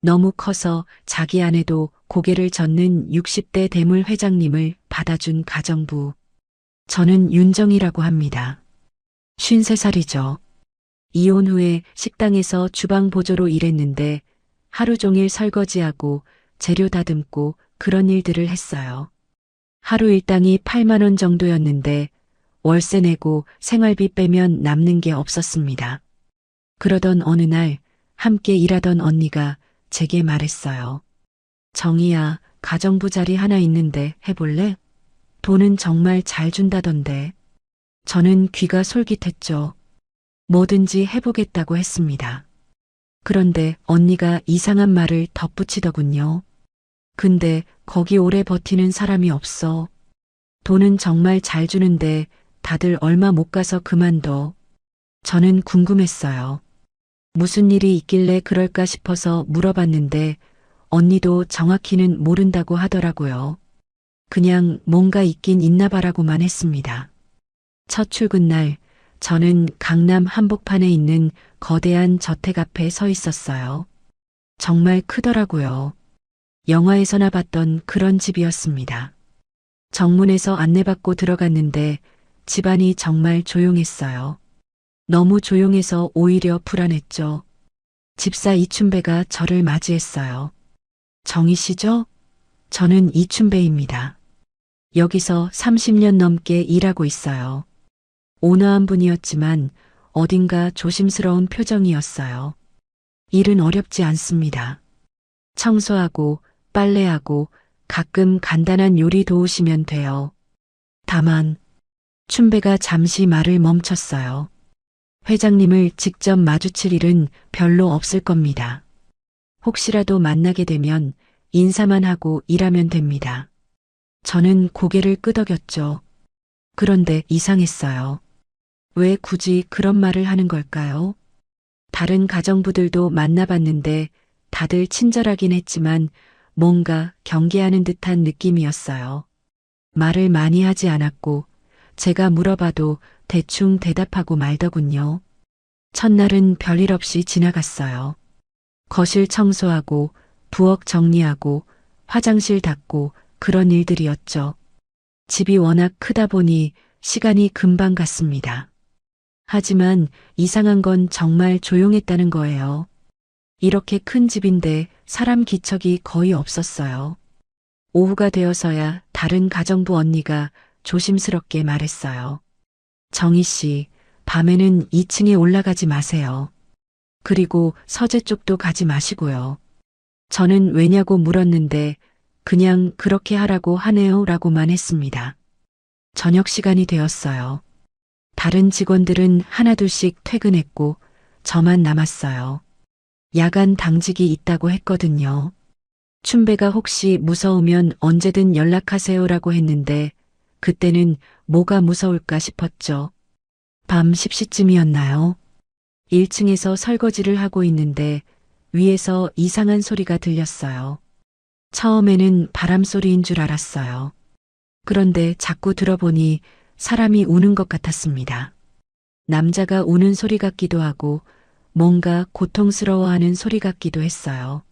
너무 커서 자기 아내도 고개를 젓는 60대 대물 회장님을 받아준 가정부. 저는 윤정이라고 합니다. 53살이죠. 이혼 후에 식당에서 주방 보조로 일했는데 하루 종일 설거지하고 재료 다듬고 그런 일들을 했어요. 하루 일당이 8만 원 정도였는데 월세 내고 생활비 빼면 남는 게 없었습니다. 그러던 어느 날 함께 일하던 언니가 제게 말했어요. 정희야, 가정부 자리 하나 있는데 해볼래? 돈은 정말 잘 준다던데. 저는 귀가 솔깃했죠. 뭐든지 해보겠다고 했습니다. 그런데 언니가 이상한 말을 덧붙이더군요. 근데 거기 오래 버티는 사람이 없어. 돈은 정말 잘 주는데 다들 얼마 못 가서 그만둬. 저는 궁금했어요. 무슨 일이 있길래 그럴까 싶어서 물어봤는데 언니도 정확히는 모른다고 하더라고요. 그냥 뭔가 있긴 있나 봐라고만 했습니다. 첫 출근 날 저는 강남 한복판에 있는 거대한 저택 앞에 서 있었어요. 정말 크더라고요. 영화에서나 봤던 그런 집이었습니다. 정문에서 안내받고 들어갔는데 집안이 정말 조용했어요. 너무 조용해서 오히려 불안했죠. 집사 이춘배가 저를 맞이했어요. 정희 씨죠? 저는 이춘배입니다. 여기서 30년 넘게 일하고 있어요. 온화한 분이었지만 어딘가 조심스러운 표정이었어요. 일은 어렵지 않습니다. 청소하고 빨래하고 가끔 간단한 요리 도우시면 돼요. 다만 춘배가 잠시 말을 멈췄어요. 회장님을 직접 마주칠 일은 별로 없을 겁니다. 혹시라도 만나게 되면 인사만 하고 일하면 됩니다. 저는 고개를 끄덕였죠. 그런데 이상했어요. 왜 굳이 그런 말을 하는 걸까요? 다른 가정부들도 만나봤는데 다들 친절하긴 했지만 뭔가 경계하는 듯한 느낌이었어요. 말을 많이 하지 않았고 제가 물어봐도 대충 대답하고 말더군요. 첫날은 별일 없이 지나갔어요. 거실 청소하고 부엌 정리하고 화장실 닦고 그런 일들이었죠. 집이 워낙 크다 보니 시간이 금방 갔습니다. 하지만 이상한 건 정말 조용했다는 거예요. 이렇게 큰 집인데 사람 기척이 거의 없었어요. 오후가 되어서야 다른 가정부 언니가 조심스럽게 말했어요. 정희 씨, 밤에는 2층에 올라가지 마세요. 그리고 서재 쪽도 가지 마시고요. 저는 왜냐고 물었는데 그냥 그렇게 하라고 하네요 라고만 했습니다. 저녁 시간이 되었어요. 다른 직원들은 하나둘씩 퇴근했고 저만 남았어요. 야간 당직이 있다고 했거든요. 춘배가 혹시 무서우면 언제든 연락하세요라고 했는데 그때는 뭐가 무서울까 싶었죠. 밤 10시쯤이었나요? 1층에서 설거지를 하고 있는데 위에서 이상한 소리가 들렸어요. 처음에는 바람 소리인 줄 알았어요. 그런데 자꾸 들어보니 사람이 우는 것 같았습니다. 남자가 우는 소리 같기도 하고 뭔가 고통스러워하는 소리 같기도 했어요.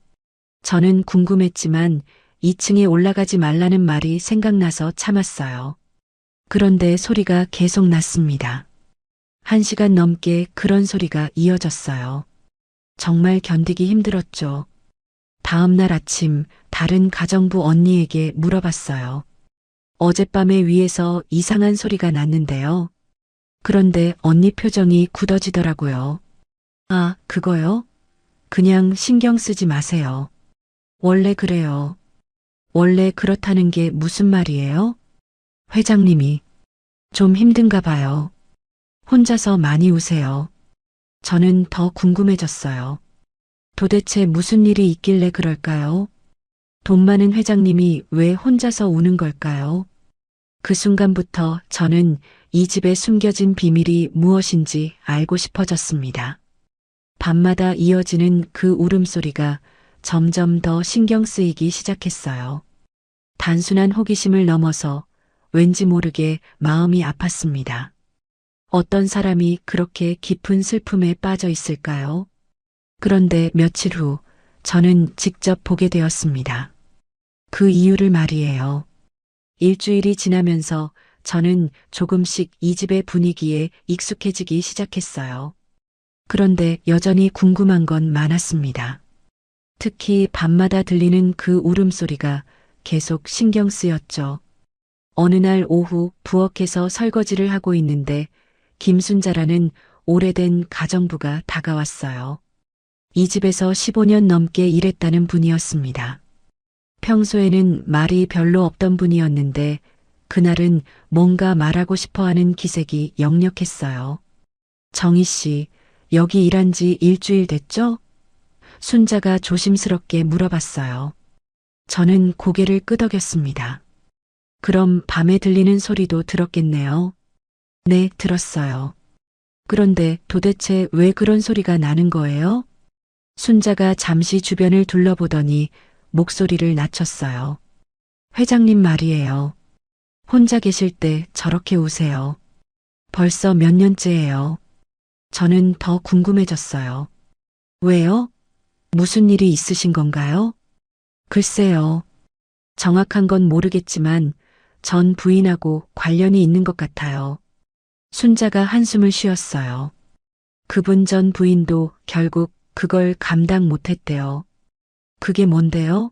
저는 궁금했지만 2층에 올라가지 말라는 말이 생각나서 참았어요. 그런데 소리가 계속 났습니다. 1시간 넘게 그런 소리가 이어졌어요. 정말 견디기 힘들었죠. 다음 날 아침 다른 가정부 언니에게 물어봤어요. 어젯밤에 위에서 이상한 소리가 났는데요. 그런데 언니 표정이 굳어지더라고요. 아, 그거요? 그냥 신경 쓰지 마세요. 원래 그래요. 원래 그렇다는 게 무슨 말이에요? 회장님이 좀 힘든가 봐요. 혼자서 많이 우세요. 저는 더 궁금해졌어요. 도대체 무슨 일이 있길래 그럴까요? 돈 많은 회장님이 왜 혼자서 우는 걸까요? 그 순간부터 저는 이 집에 숨겨진 비밀이 무엇인지 알고 싶어졌습니다. 밤마다 이어지는 그 울음소리가 점점 더 신경 쓰이기 시작했어요. 단순한 호기심을 넘어서 왠지 모르게 마음이 아팠습니다. 어떤 사람이 그렇게 깊은 슬픔에 빠져 있을까요? 그런데 며칠 후 저는 직접 보게 되었습니다. 그 이유를 말이에요. 일주일이 지나면서 저는 조금씩 이 집의 분위기에 익숙해지기 시작했어요. 그런데 여전히 궁금한 건 많았습니다. 특히 밤마다 들리는 그 울음소리가 계속 신경 쓰였죠. 어느 날 오후 부엌에서 설거지를 하고 있는데 김순자라는 오래된 가정부가 다가왔어요. 이 집에서 15년 넘게 일했다는 분이었습니다. 평소에는 말이 별로 없던 분이었는데 그날은 뭔가 말하고 싶어 하는 기색이 역력했어요. 정희 씨, 여기 일한 지 일주일 됐죠? 순자가 조심스럽게 물어봤어요. 저는 고개를 끄덕였습니다. 그럼 밤에 들리는 소리도 들었겠네요. 네, 들었어요. 그런데 도대체 왜 그런 소리가 나는 거예요? 순자가 잠시 주변을 둘러보더니 목소리를 낮췄어요. 회장님 말이에요. 혼자 계실 때 저렇게 우세요. 벌써 몇 년째예요. 저는 더 궁금해졌어요. 왜요? 무슨 일이 있으신 건가요? 글쎄요. 정확한 건 모르겠지만 전 부인하고 관련이 있는 것 같아요. 순자가 한숨을 쉬었어요. 그분 전 부인도 결국 그걸 감당 못했대요. 그게 뭔데요?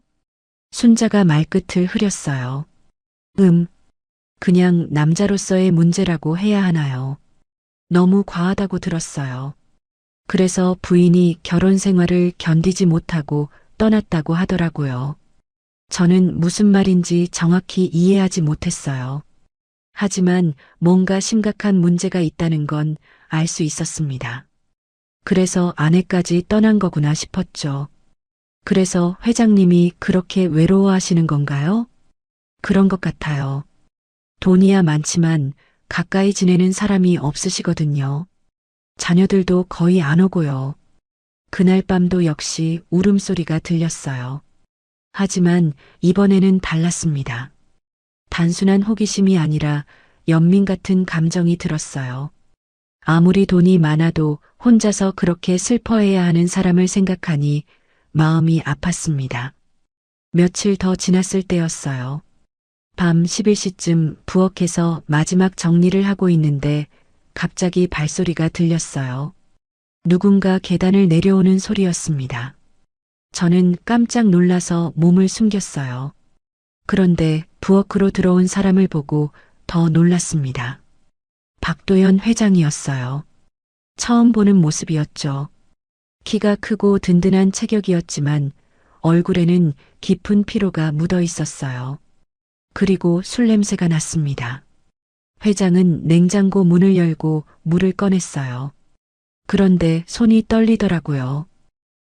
순자가 말끝을 흐렸어요. 그냥 남자로서의 문제라고 해야 하나요? 너무 과하다고 들었어요. 그래서 부인이 결혼 생활을 견디지 못하고 떠났다고 하더라고요. 저는 무슨 말인지 정확히 이해하지 못했어요. 하지만 뭔가 심각한 문제가 있다는 건 알 수 있었습니다. 그래서 아내까지 떠난 거구나 싶었죠. 그래서 회장님이 그렇게 외로워하시는 건가요? 그런 것 같아요. 돈이야 많지만 가까이 지내는 사람이 없으시거든요. 자녀들도 거의 안 오고요. 그날 밤도 역시 울음소리가 들렸어요. 하지만 이번에는 달랐습니다. 단순한 호기심이 아니라 연민 같은 감정이 들었어요. 아무리 돈이 많아도 혼자서 그렇게 슬퍼해야 하는 사람을 생각하니 마음이 아팠습니다. 며칠 더 지났을 때였어요. 밤 11시쯤 부엌에서 마지막 정리를 하고 있는데 갑자기 발소리가 들렸어요. 누군가 계단을 내려오는 소리였습니다. 저는 깜짝 놀라서 몸을 숨겼어요. 그런데 부엌으로 들어온 사람을 보고 더 놀랐습니다. 박도연 회장이었어요. 처음 보는 모습이었죠. 키가 크고 든든한 체격이었지만 얼굴에는 깊은 피로가 묻어 있었어요. 그리고 술 냄새가 났습니다. 회장은 냉장고 문을 열고 물을 꺼냈어요. 그런데 손이 떨리더라고요.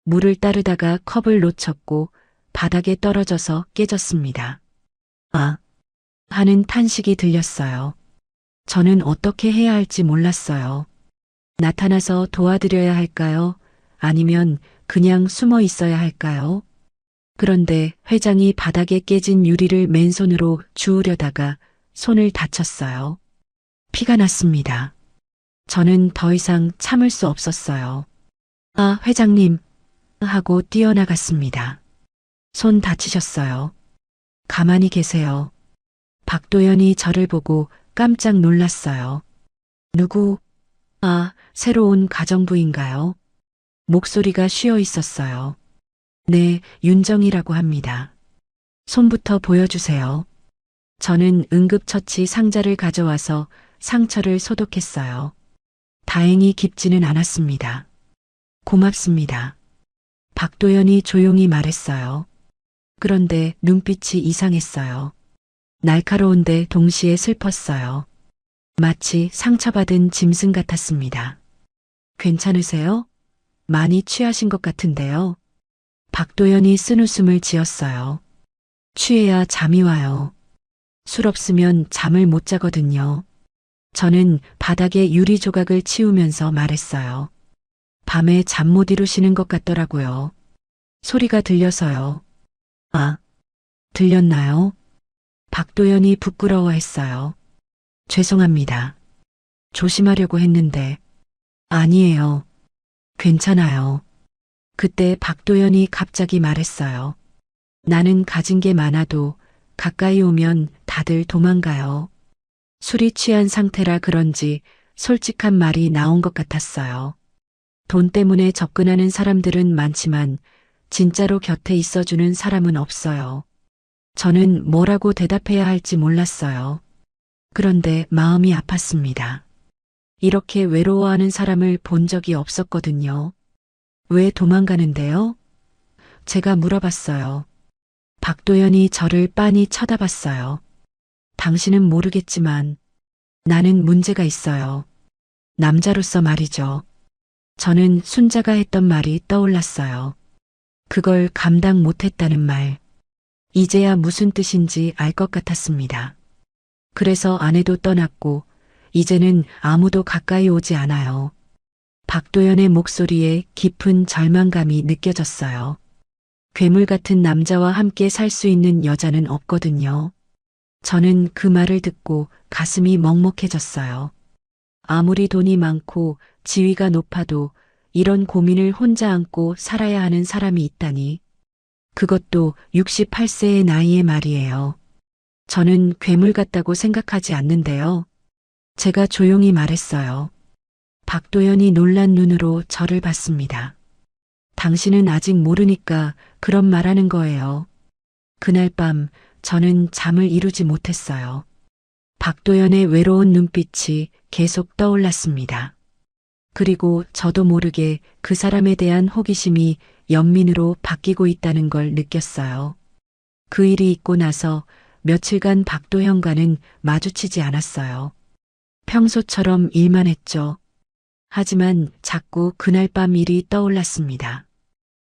물을 따르다가 컵을 놓쳤고 바닥에 떨어져서 깨졌습니다. 아! 하는 탄식이 들렸어요. 저는 어떻게 해야 할지 몰랐어요. 나타나서 도와드려야 할까요? 아니면 그냥 숨어 있어야 할까요? 그런데 회장이 바닥에 깨진 유리를 맨손으로 주우려다가 손을 다쳤어요. 피가 났습니다. 저는 더 이상 참을 수 없었어요. 아, 회장님! 하고 뛰어나갔습니다. 손 다치셨어요. 가만히 계세요. 박도연이 저를 보고 깜짝 놀랐어요. 누구? 아, 새로운 가정부인가요? 목소리가 쉬어 있었어요. 네, 윤정이라고 합니다. 손부터 보여주세요. 저는 응급처치 상자를 가져와서 상처를 소독했어요. 다행히 깊지는 않았습니다. 고맙습니다. 박도연이 조용히 말했어요. 그런데 눈빛이 이상했어요. 날카로운데 동시에 슬펐어요. 마치 상처받은 짐승 같았습니다. 괜찮으세요? 많이 취하신 것 같은데요. 박도연이 쓴웃음을 지었어요. 취해야 잠이 와요. 술 없으면 잠을 못 자거든요. 저는 바닥에 유리 조각을 치우면서 말했어요. 밤에 잠 못 이루시는 것 같더라고요. 소리가 들려서요. 아, 들렸나요? 박도연이 부끄러워했어요. 죄송합니다. 조심하려고 했는데. 아니에요. 괜찮아요. 그때 박도연이 갑자기 말했어요. 나는 가진 게 많아도 가까이 오면 다들 도망가요. 술이 취한 상태라 그런지 솔직한 말이 나온 것 같았어요. 돈 때문에 접근하는 사람들은 많지만 진짜로 곁에 있어주는 사람은 없어요. 저는 뭐라고 대답해야 할지 몰랐어요. 그런데 마음이 아팠습니다. 이렇게 외로워하는 사람을 본 적이 없었거든요. 왜 도망가는데요? 제가 물어봤어요. 박도연이 저를 빤히 쳐다봤어요. 당신은 모르겠지만 나는 문제가 있어요. 남자로서 말이죠. 저는 순자가 했던 말이 떠올랐어요. 그걸 감당 못했다는 말. 이제야 무슨 뜻인지 알 것 같았습니다. 그래서 아내도 떠났고 이제는 아무도 가까이 오지 않아요. 박도연의 목소리에 깊은 절망감이 느껴졌어요. 괴물 같은 남자와 함께 살 수 있는 여자는 없거든요. 저는 그 말을 듣고 가슴이 먹먹해졌어요. 아무리 돈이 많고 지위가 높아도 이런 고민을 혼자 안고 살아야 하는 사람이 있다니. 그것도 68세의 나이에 말이에요. 저는 괴물 같다고 생각하지 않는데요. 제가 조용히 말했어요. 박도연이 놀란 눈으로 저를 봤습니다. 당신은 아직 모르니까 그런 말하는 거예요. 그날 밤 저는 잠을 이루지 못했어요. 박도연의 외로운 눈빛이 계속 떠올랐습니다. 그리고 저도 모르게 그 사람에 대한 호기심이 연민으로 바뀌고 있다는 걸 느꼈어요. 그 일이 있고 나서 며칠간 박도현과는 마주치지 않았어요. 평소처럼 일만 했죠. 하지만 자꾸 그날 밤 일이 떠올랐습니다.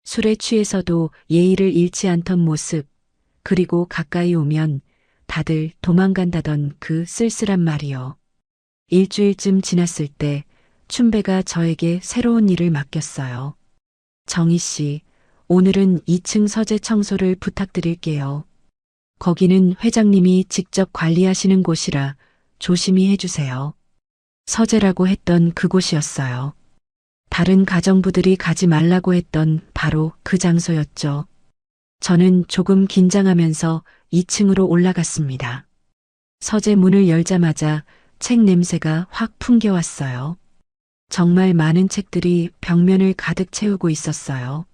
술에 취해서도 예의를 잃지 않던 모습, 그리고 가까이 오면 다들 도망간다던 그 쓸쓸한 말이요. 일주일쯤 지났을 때 춘배가 저에게 새로운 일을 맡겼어요. 정희 씨, 오늘은 2층 서재 청소를 부탁드릴게요. 거기는 회장님이 직접 관리하시는 곳이라 조심히 해주세요. 서재라고 했던 그곳이었어요. 다른 가정부들이 가지 말라고 했던 바로 그 장소였죠. 저는 조금 긴장하면서 2층으로 올라갔습니다. 서재 문을 열자마자 책 냄새가 확 풍겨왔어요. 정말 많은 책들이 벽면을 가득 채우고 있었어요.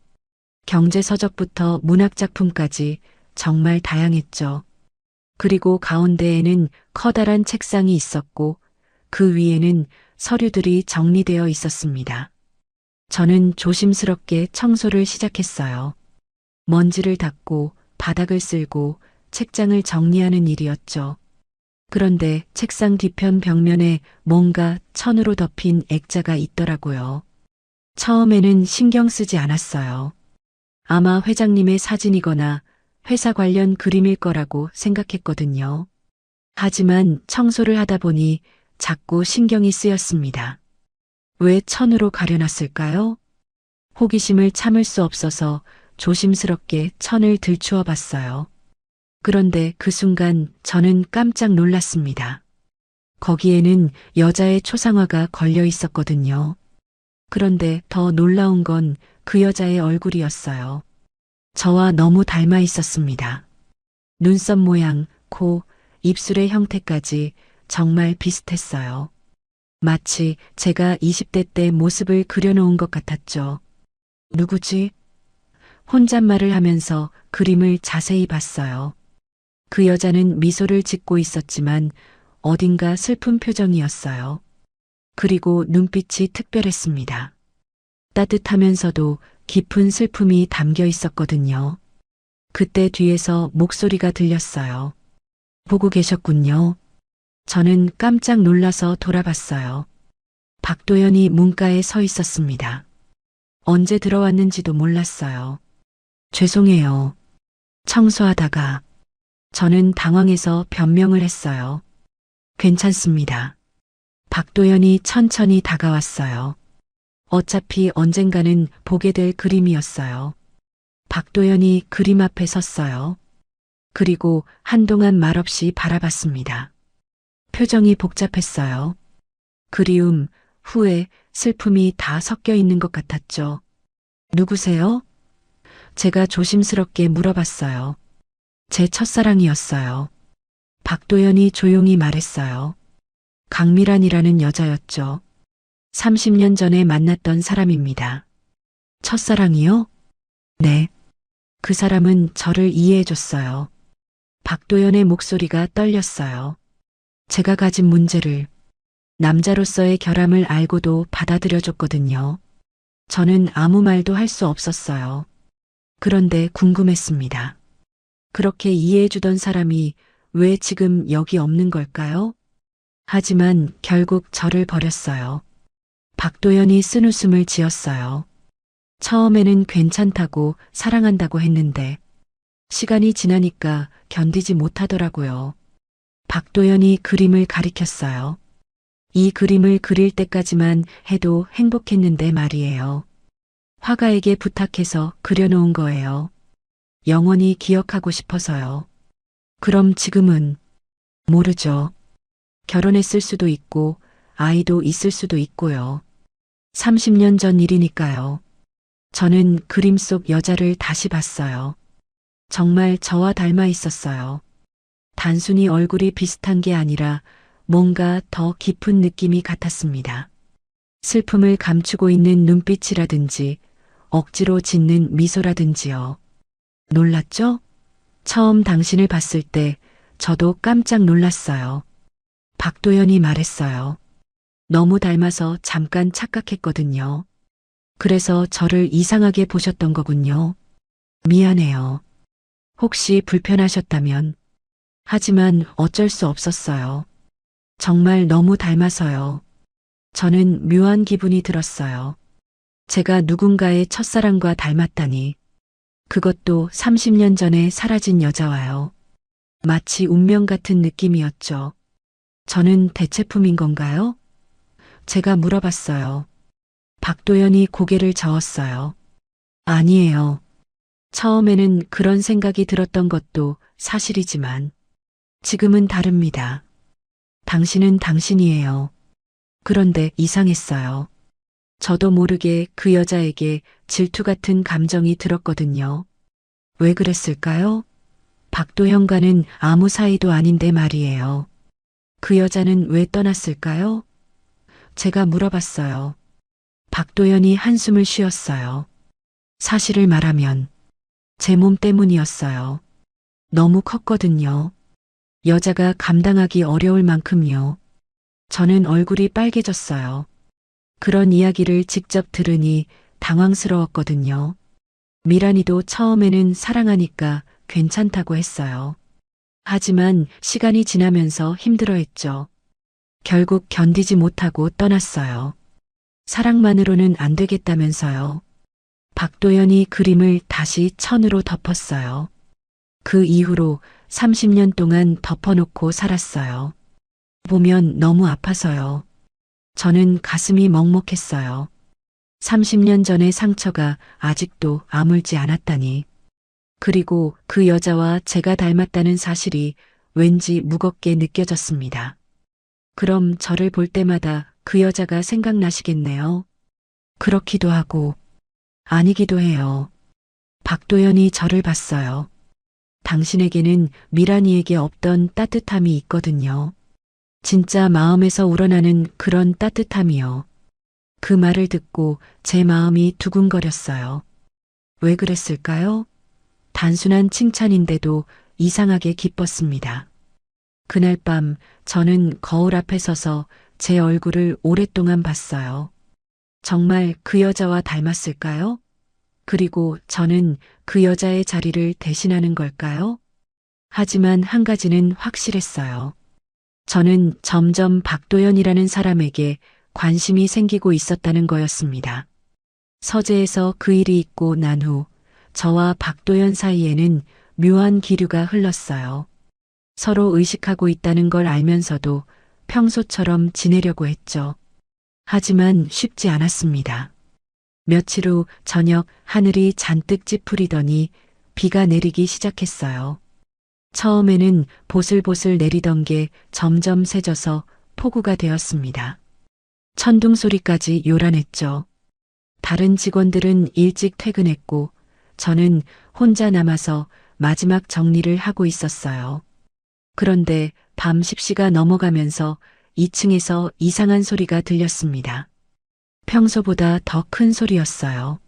경제서적부터 문학작품까지 정말 다양했죠. 그리고 가운데에는 커다란 책상이 있었고 그 위에는 서류들이 정리되어 있었습니다. 저는 조심스럽게 청소를 시작했어요. 먼지를 닦고 바닥을 쓸고 책장을 정리하는 일이었죠. 그런데 책상 뒤편 벽면에 뭔가 천으로 덮인 액자가 있더라고요. 처음에는 신경 쓰지 않았어요. 아마 회장님의 사진이거나 회사 관련 그림일 거라고 생각했거든요. 하지만 청소를 하다 보니 자꾸 신경이 쓰였습니다. 왜 천으로 가려놨을까요? 호기심을 참을 수 없어서 조심스럽게 천을 들추어 봤어요. 그런데 그 순간 저는 깜짝 놀랐습니다. 거기에는 여자의 초상화가 걸려 있었거든요. 그런데 더 놀라운 건 그 여자의 얼굴이었어요. 저와 너무 닮아 있었습니다. 눈썹 모양, 코, 입술의 형태까지 정말 비슷했어요. 마치 제가 20대 때 모습을 그려놓은 것 같았죠. 누구지? 혼잣말을 하면서 그림을 자세히 봤어요. 그 여자는 미소를 짓고 있었지만 어딘가 슬픈 표정이었어요. 그리고 눈빛이 특별했습니다. 따뜻하면서도 깊은 슬픔이 담겨 있었거든요. 그때 뒤에서 목소리가 들렸어요. 보고 계셨군요. 저는 깜짝 놀라서 돌아봤어요. 박도연이 문가에 서 있었습니다. 언제 들어왔는지도 몰랐어요. 죄송해요. 청소하다가 저는 당황해서 변명을 했어요. 괜찮습니다. 박도연이 천천히 다가왔어요. 어차피 언젠가는 보게 될 그림이었어요. 박도연이 그림 앞에 섰어요. 그리고 한동안 말없이 바라봤습니다. 표정이 복잡했어요. 그리움, 후회, 슬픔이 다 섞여 있는 것 같았죠. 누구세요? 제가 조심스럽게 물어봤어요. 제 첫사랑이었어요. 박도연이 조용히 말했어요. 강미란이라는 여자였죠. 30년 전에 만났던 사람입니다. 첫사랑이요? 네. 그 사람은 저를 이해해줬어요. 박도연의 목소리가 떨렸어요. 제가 가진 문제를, 남자로서의 결함을 알고도 받아들여줬거든요. 저는 아무 말도 할 수 없었어요. 그런데 궁금했습니다. 그렇게 이해해주던 사람이 왜 지금 여기 없는 걸까요? 하지만 결국 저를 버렸어요. 박도연이 쓴웃음을 지었어요. 처음에는 괜찮다고 사랑한다고 했는데 시간이 지나니까 견디지 못하더라고요. 박도연이 그림을 가리켰어요. 이 그림을 그릴 때까지만 해도 행복했는데 말이에요. 화가에게 부탁해서 그려놓은 거예요. 영원히 기억하고 싶어서요. 그럼 지금은 모르죠. 결혼했을 수도 있고 아이도 있을 수도 있고요. 30년 전 일이니까요. 저는 그림 속 여자를 다시 봤어요. 정말 저와 닮아 있었어요. 단순히 얼굴이 비슷한 게 아니라 뭔가 더 깊은 느낌이 같았습니다. 슬픔을 감추고 있는 눈빛이라든지 억지로 짓는 미소라든지요. 놀랐죠? 처음 당신을 봤을 때 저도 깜짝 놀랐어요. 박도연이 말했어요. 너무 닮아서 잠깐 착각했거든요. 그래서 저를 이상하게 보셨던 거군요. 미안해요. 혹시 불편하셨다면. 하지만 어쩔 수 없었어요. 정말 너무 닮아서요. 저는 묘한 기분이 들었어요. 제가 누군가의 첫사랑과 닮았다니. 그것도 30년 전에 사라진 여자와요. 마치 운명 같은 느낌이었죠. 저는 대체품인 건가요? 제가 물어봤어요. 박도연이 고개를 저었어요. 아니에요. 처음에는 그런 생각이 들었던 것도 사실이지만 지금은 다릅니다. 당신은 당신이에요. 그런데 이상했어요. 저도 모르게 그 여자에게 질투 같은 감정이 들었거든요. 왜 그랬을까요? 박도현과는 아무 사이도 아닌데 말이에요. 그 여자는 왜 떠났을까요? 제가 물어봤어요. 박도연이 한숨을 쉬었어요. 사실을 말하면 제 몸 때문이었어요. 너무 컸거든요. 여자가 감당하기 어려울 만큼요. 저는 얼굴이 빨개졌어요. 그런 이야기를 직접 들으니 당황스러웠거든요. 미란이도 처음에는 사랑하니까 괜찮다고 했어요. 하지만 시간이 지나면서 힘들어했죠. 결국 견디지 못하고 떠났어요. 사랑만으로는 안 되겠다면서요. 박도연이 그림을 다시 천으로 덮었어요. 그 이후로 30년 동안 덮어놓고 살았어요. 보면 너무 아파서요. 저는 가슴이 먹먹했어요. 30년 전의 상처가 아직도 아물지 않았다니. 그리고 그 여자와 제가 닮았다는 사실이 왠지 무겁게 느껴졌습니다. 그럼 저를 볼 때마다 그 여자가 생각나시겠네요. 그렇기도 하고 아니기도 해요. 박도연이 저를 봤어요. 당신에게는 미란이에게 없던 따뜻함이 있거든요. 진짜 마음에서 우러나는 그런 따뜻함이요. 그 말을 듣고 제 마음이 두근거렸어요. 왜 그랬을까요? 단순한 칭찬인데도 이상하게 기뻤습니다. 그날 밤 저는 거울 앞에 서서 제 얼굴을 오랫동안 봤어요. 정말 그 여자와 닮았을까요? 그리고 저는 그 여자의 자리를 대신하는 걸까요? 하지만 한 가지는 확실했어요. 저는 점점 박도연이라는 사람에게 관심이 생기고 있었다는 거였습니다. 서재에서 그 일이 있고 난 후 저와 박도연 사이에는 묘한 기류가 흘렀어요. 서로 의식하고 있다는 걸 알면서도 평소처럼 지내려고 했죠. 하지만 쉽지 않았습니다. 며칠 후 저녁 하늘이 잔뜩 찌푸리더니 비가 내리기 시작했어요. 처음에는 보슬보슬 내리던 게 점점 새져서 폭우가 되었습니다. 천둥 소리까지 요란했죠. 다른 직원들은 일찍 퇴근했고 저는 혼자 남아서 마지막 정리를 하고 있었어요. 그런데 밤 10시가 넘어가면서 2층에서 이상한 소리가 들렸습니다. 평소보다 더 큰 소리였어요.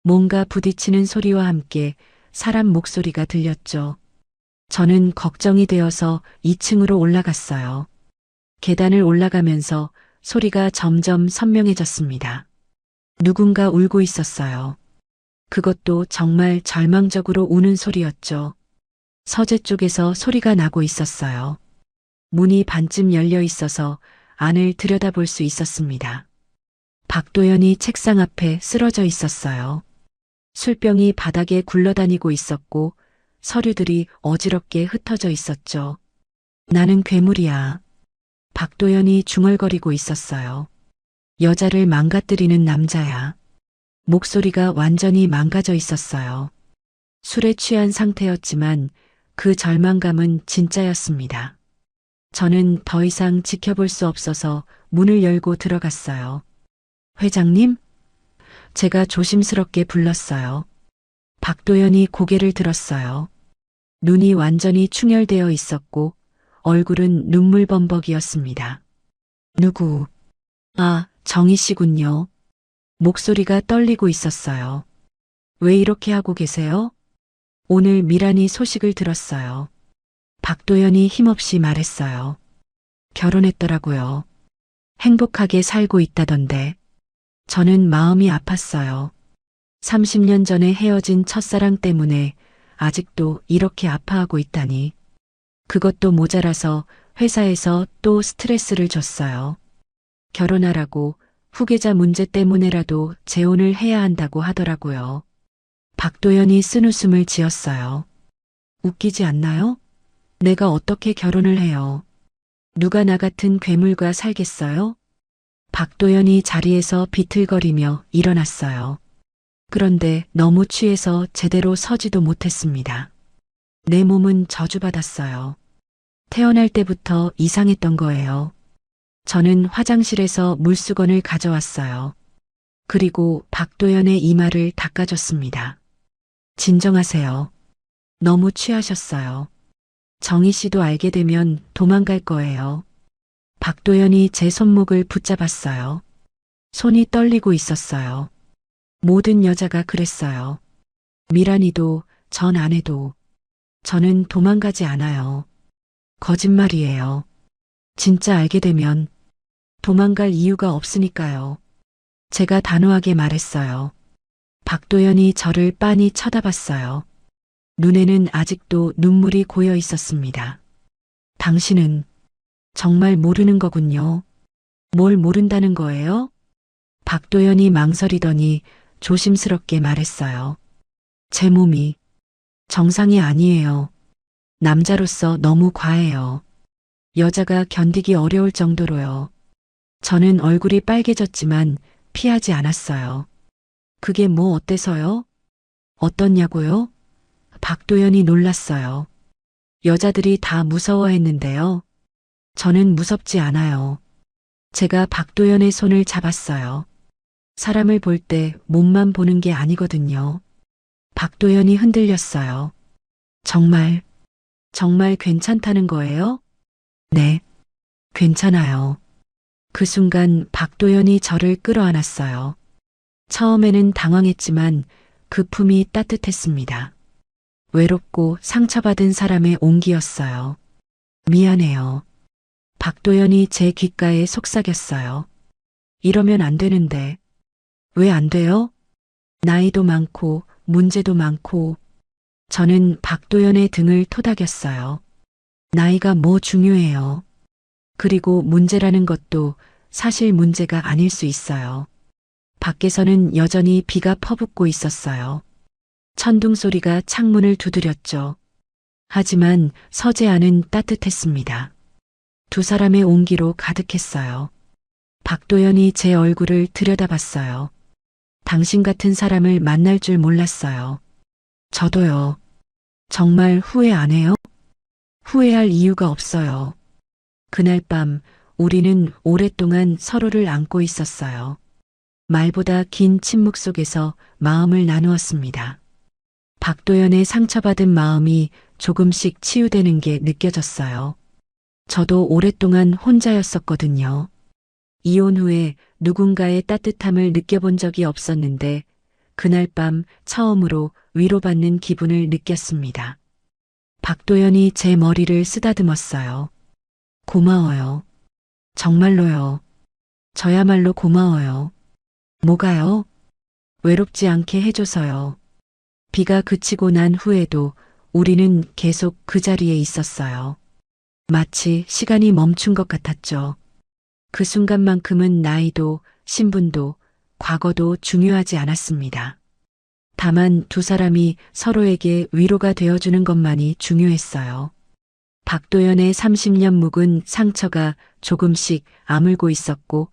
뭔가 부딪히는 소리와 함께 사람 목소리가 들렸죠. 저는 걱정이 되어서 2층으로 올라갔어요. 계단을 올라가면서 소리가 점점 선명해졌습니다. 누군가 울고 있었어요. 그것도 정말 절망적으로 우는 소리였죠. 서재 쪽에서 소리가 나고 있었어요. 문이 반쯤 열려 있어서 안을 들여다볼 수 있었습니다. 박도연이 책상 앞에 쓰러져 있었어요. 술병이 바닥에 굴러다니고 있었고 서류들이 어지럽게 흩어져 있었죠. 나는 괴물이야. 박도연이 중얼거리고 있었어요. 여자를 망가뜨리는 남자야. 목소리가 완전히 망가져 있었어요. 술에 취한 상태였지만 그 절망감은 진짜였습니다. 저는 더 이상 지켜볼 수 없어서 문을 열고 들어갔어요. 회장님? 제가 조심스럽게 불렀어요. 박도연이 고개를 들었어요. 눈이 완전히 충혈되어 있었고 얼굴은 눈물범벅이었습니다. 누구? 아, 정희 씨군요. 목소리가 떨리고 있었어요. 왜 이렇게 하고 계세요? 오늘 미란이 소식을 들었어요. 박도연이 힘없이 말했어요. 결혼했더라고요. 행복하게 살고 있다던데. 저는 마음이 아팠어요. 30년 전에 헤어진 첫사랑 때문에 아직도 이렇게 아파하고 있다니. 그것도 모자라서 회사에서 또 스트레스를 줬어요. 결혼하라고 후계자 문제 때문에라도 재혼을 해야 한다고 하더라고요. 박도연이 쓴웃음을 지었어요. 웃기지 않나요? 내가 어떻게 결혼을 해요? 누가 나 같은 괴물과 살겠어요? 박도연이 자리에서 비틀거리며 일어났어요. 그런데 너무 취해서 제대로 서지도 못했습니다. 내 몸은 저주받았어요. 태어날 때부터 이상했던 거예요. 저는 화장실에서 물수건을 가져왔어요. 그리고 박도연의 이마를 닦아줬습니다. 진정하세요. 너무 취하셨어요. 정희 씨도 알게 되면 도망갈 거예요. 박도연이 제 손목을 붙잡았어요. 손이 떨리고 있었어요. 모든 여자가 그랬어요. 미란이도 전 아내도. 저는 도망가지 않아요. 거짓말이에요. 진짜 알게 되면 도망갈 이유가 없으니까요. 제가 단호하게 말했어요. 박도연이 저를 빤히 쳐다봤어요. 눈에는 아직도 눈물이 고여 있었습니다. 당신은 정말 모르는 거군요. 뭘 모른다는 거예요? 박도연이 망설이더니 조심스럽게 말했어요. 제 몸이 정상이 아니에요. 남자로서 너무 과해요. 여자가 견디기 어려울 정도로요. 저는 얼굴이 빨개졌지만 피하지 않았어요. 그게 뭐 어때서요? 어떻냐고요? 박도연이 놀랐어요. 여자들이 다 무서워했는데요. 저는 무섭지 않아요. 제가 박도연의 손을 잡았어요. 사람을 볼 때 몸만 보는 게 아니거든요. 박도연이 흔들렸어요. 정말 괜찮다는 거예요? 네, 괜찮아요. 그 순간 박도연이 저를 끌어안았어요. 처음에는 당황했지만 그 품이 따뜻했습니다. 외롭고 상처받은 사람의 온기였어요. 미안해요. 박도연이 제 귓가에 속삭였어요. 이러면 안 되는데. 왜 안 돼요? 나이도 많고 문제도 많고. 저는 박도연의 등을 토닥였어요. 나이가 뭐 중요해요. 그리고 문제라는 것도 사실 문제가 아닐 수 있어요. 밖에서는 여전히 비가 퍼붓고 있었어요. 천둥 소리가 창문을 두드렸죠. 하지만 서재 안은 따뜻했습니다. 두 사람의 온기로 가득했어요. 박도연이 제 얼굴을 들여다봤어요. 당신 같은 사람을 만날 줄 몰랐어요. 저도요. 정말 후회 안 해요? 후회할 이유가 없어요. 그날 밤 우리는 오랫동안 서로를 안고 있었어요. 말보다 긴 침묵 속에서 마음을 나누었습니다. 박도연의 상처받은 마음이 조금씩 치유되는 게 느껴졌어요. 저도 오랫동안 혼자였었거든요. 이혼 후에 누군가의 따뜻함을 느껴본 적이 없었는데 그날 밤 처음으로 위로받는 기분을 느꼈습니다. 박도연이 제 머리를 쓰다듬었어요. 고마워요. 정말로요. 저야말로 고마워요. 뭐가요? 외롭지 않게 해줘서요. 비가 그치고 난 후에도 우리는 계속 그 자리에 있었어요. 마치 시간이 멈춘 것 같았죠. 그 순간만큼은 나이도, 신분도, 과거도 중요하지 않았습니다. 다만 두 사람이 서로에게 위로가 되어주는 것만이 중요했어요. 박도연의 30년 묵은 상처가 조금씩 아물고 있었고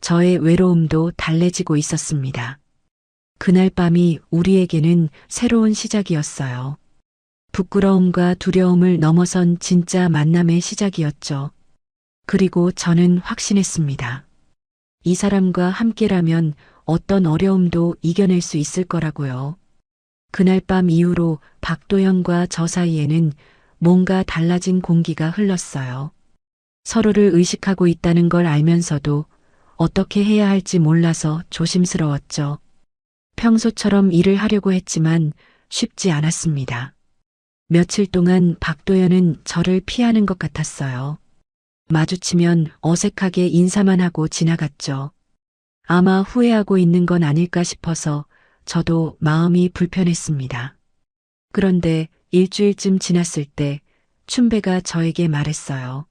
저의 외로움도 달래지고 있었습니다. 그날 밤이 우리에게는 새로운 시작이었어요. 부끄러움과 두려움을 넘어선 진짜 만남의 시작이었죠. 그리고 저는 확신했습니다. 이 사람과 함께라면 어떤 어려움도 이겨낼 수 있을 거라고요. 그날 밤 이후로 박도연과 저 사이에는 뭔가 달라진 공기가 흘렀어요. 서로를 의식하고 있다는 걸 알면서도 어떻게 해야 할지 몰라서 조심스러웠죠. 평소처럼 일을 하려고 했지만 쉽지 않았습니다. 며칠 동안 박도연은 저를 피하는 것 같았어요. 마주치면 어색하게 인사만 하고 지나갔죠. 아마 후회하고 있는 건 아닐까 싶어서 저도 마음이 불편했습니다. 그런데 일주일쯤 지났을 때 춘배가 저에게 말했어요.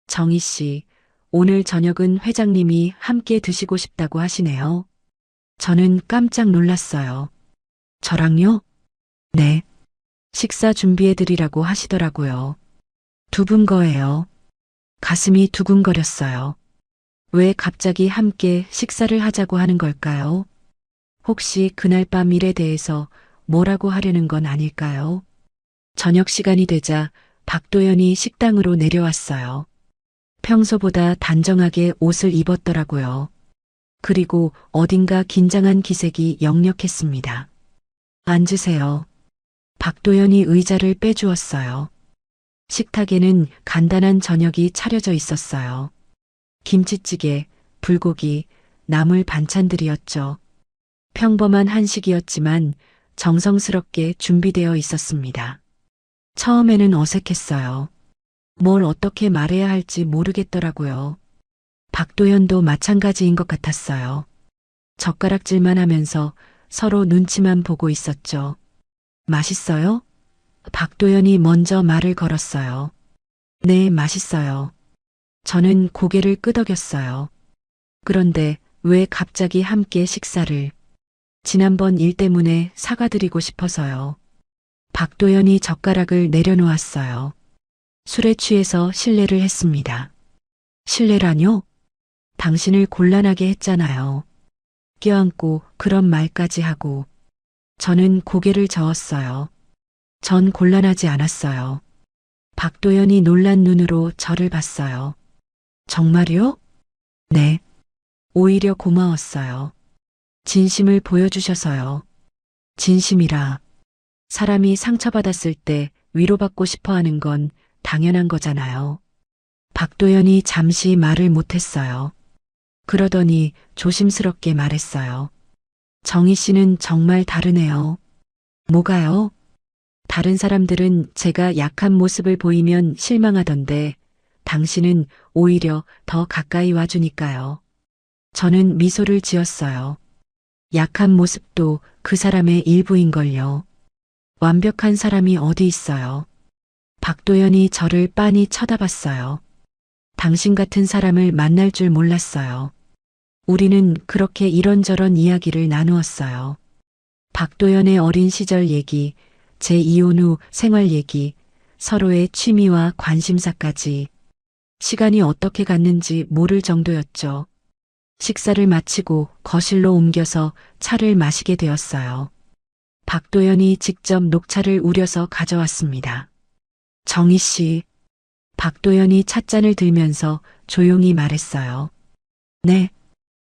정희 씨, 오늘 저녁은 회장님이 함께 드시고 싶다고 하시네요. 저는 깜짝 놀랐어요. 저랑요? 네. 식사 준비해드리라고 하시더라고요. 두 분 거예요. 가슴이 두근거렸어요. 왜 갑자기 함께 식사를 하자고 하는 걸까요? 혹시 그날 밤 일에 대해서 뭐라고 하려는 건 아닐까요? 저녁 시간이 되자 박도연이 식당으로 내려왔어요. 평소보다 단정하게 옷을 입었더라고요. 그리고 어딘가 긴장한 기색이 역력했습니다. 앉으세요. 박도연이 의자를 빼주었어요. 식탁에는 간단한 저녁이 차려져 있었어요. 김치찌개, 불고기, 나물 반찬들이었죠. 평범한 한식이었지만 정성스럽게 준비되어 있었습니다. 처음에는 어색했어요. 뭘 어떻게 말해야 할지 모르겠더라고요. 박도연도 마찬가지인 것 같았어요. 젓가락질만 하면서 서로 눈치만 보고 있었죠. 맛있어요? 박도연이 먼저 말을 걸었어요. 네, 맛있어요. 저는 고개를 끄덕였어요. 그런데 왜 갑자기 함께 식사를? 지난번 일 때문에 사과드리고 싶어서요. 박도연이 젓가락을 내려놓았어요. 술에 취해서 실례를 했습니다. 실례라뇨? 당신을 곤란하게 했잖아요. 껴안고 그런 말까지 하고. 저는 고개를 저었어요. 전 곤란하지 않았어요. 박도연이 놀란 눈으로 저를 봤어요. 정말요? 네. 오히려 고마웠어요. 진심을 보여주셔서요. 진심이라. 사람이 상처받았을 때 위로받고 싶어 하는 건 당연한 거잖아요. 박도연이 잠시 말을 못했어요. 그러더니 조심스럽게 말했어요. 정희 씨는 정말 다르네요. 뭐가요? 다른 사람들은 제가 약한 모습을 보이면 실망하던데 당신은 오히려 더 가까이 와주니까요. 저는 미소를 지었어요. 약한 모습도 그 사람의 일부인걸요. 완벽한 사람이 어디 있어요. 박도연이 저를 빤히 쳐다봤어요. 당신 같은 사람을 만날 줄 몰랐어요. 우리는 그렇게 이런저런 이야기를 나누었어요. 박도연의 어린 시절 얘기, 제 이혼 후 생활 얘기, 서로의 취미와 관심사까지. 시간이 어떻게 갔는지 모를 정도였죠. 식사를 마치고 거실로 옮겨서 차를 마시게 되었어요. 박도연이 직접 녹차를 우려서 가져왔습니다. 정희 씨. 박도연이 찻잔을 들면서 조용히 말했어요. 네.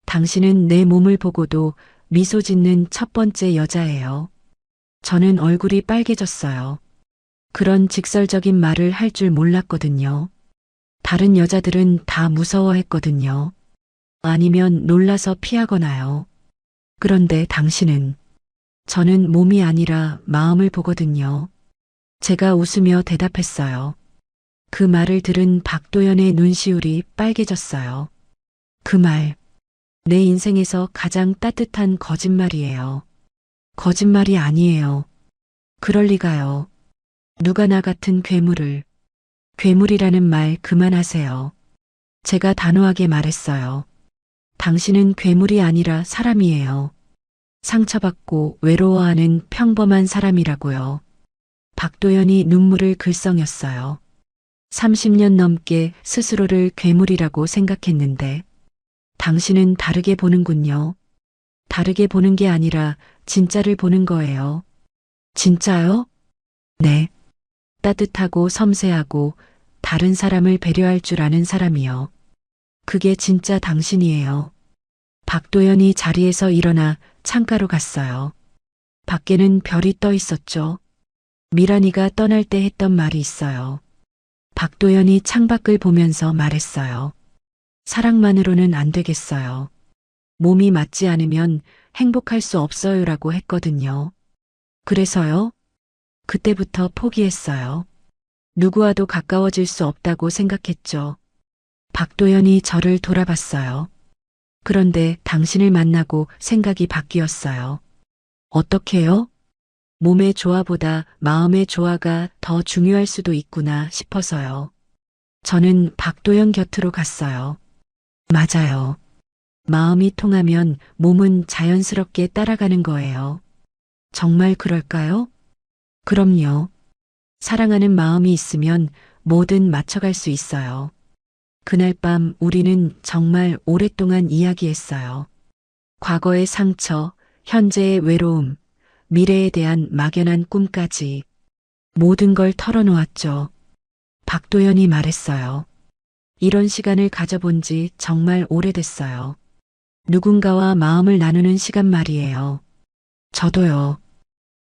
당신은 내 몸을 보고도 미소 짓는 첫 번째 여자예요. 저는 얼굴이 빨개졌어요. 그런 직설적인 말을 할 줄 몰랐거든요. 다른 여자들은 다 무서워했거든요. 아니면 놀라서 피하거나요. 그런데 당신은, 저는 몸이 아니라 마음을 보거든요. 제가 웃으며 대답했어요. 그 말을 들은 박도연의 눈시울이 빨개졌어요. 그 말, 내 인생에서 가장 따뜻한 거짓말이에요. 거짓말이 아니에요. 그럴 리가요. 누가 나 같은 괴물이라는 말 그만하세요. 제가 단호하게 말했어요. 당신은 괴물이 아니라 사람이에요. 상처받고 외로워하는 평범한 사람이라고요. 박도연이 눈물을 글썽였어요. 30년 넘게 스스로를 괴물이라고 생각했는데 당신은 다르게 보는군요. 다르게 보는 게 아니라 진짜를 보는 거예요. 진짜요? 네. 따뜻하고 섬세하고 다른 사람을 배려할 줄 아는 사람이요. 그게 진짜 당신이에요. 박도연이 자리에서 일어나 창가로 갔어요. 밖에는 별이 떠 있었죠. 미란이가 떠날 때 했던 말이 있어요. 박도연이 창밖을 보면서 말했어요. 사랑만으로는 안 되겠어요. 몸이 맞지 않으면 행복할 수 없어요라고 했거든요. 그래서요? 그때부터 포기했어요. 누구와도 가까워질 수 없다고 생각했죠. 박도연이 저를 돌아봤어요. 그런데 당신을 만나고 생각이 바뀌었어요. 어떻게요? 몸의 조화보다 마음의 조화가 더 중요할 수도 있구나 싶어서요. 저는 박도연 곁으로 갔어요. 맞아요. 마음이 통하면 몸은 자연스럽게 따라가는 거예요. 정말 그럴까요? 그럼요. 사랑하는 마음이 있으면 뭐든 맞춰갈 수 있어요. 그날 밤 우리는 정말 오랫동안 이야기했어요. 과거의 상처, 현재의 외로움, 미래에 대한 막연한 꿈까지 모든 걸 털어놓았죠. 박도연이 말했어요. 이런 시간을 가져본 지 정말 오래됐어요. 누군가와 마음을 나누는 시간 말이에요. 저도요.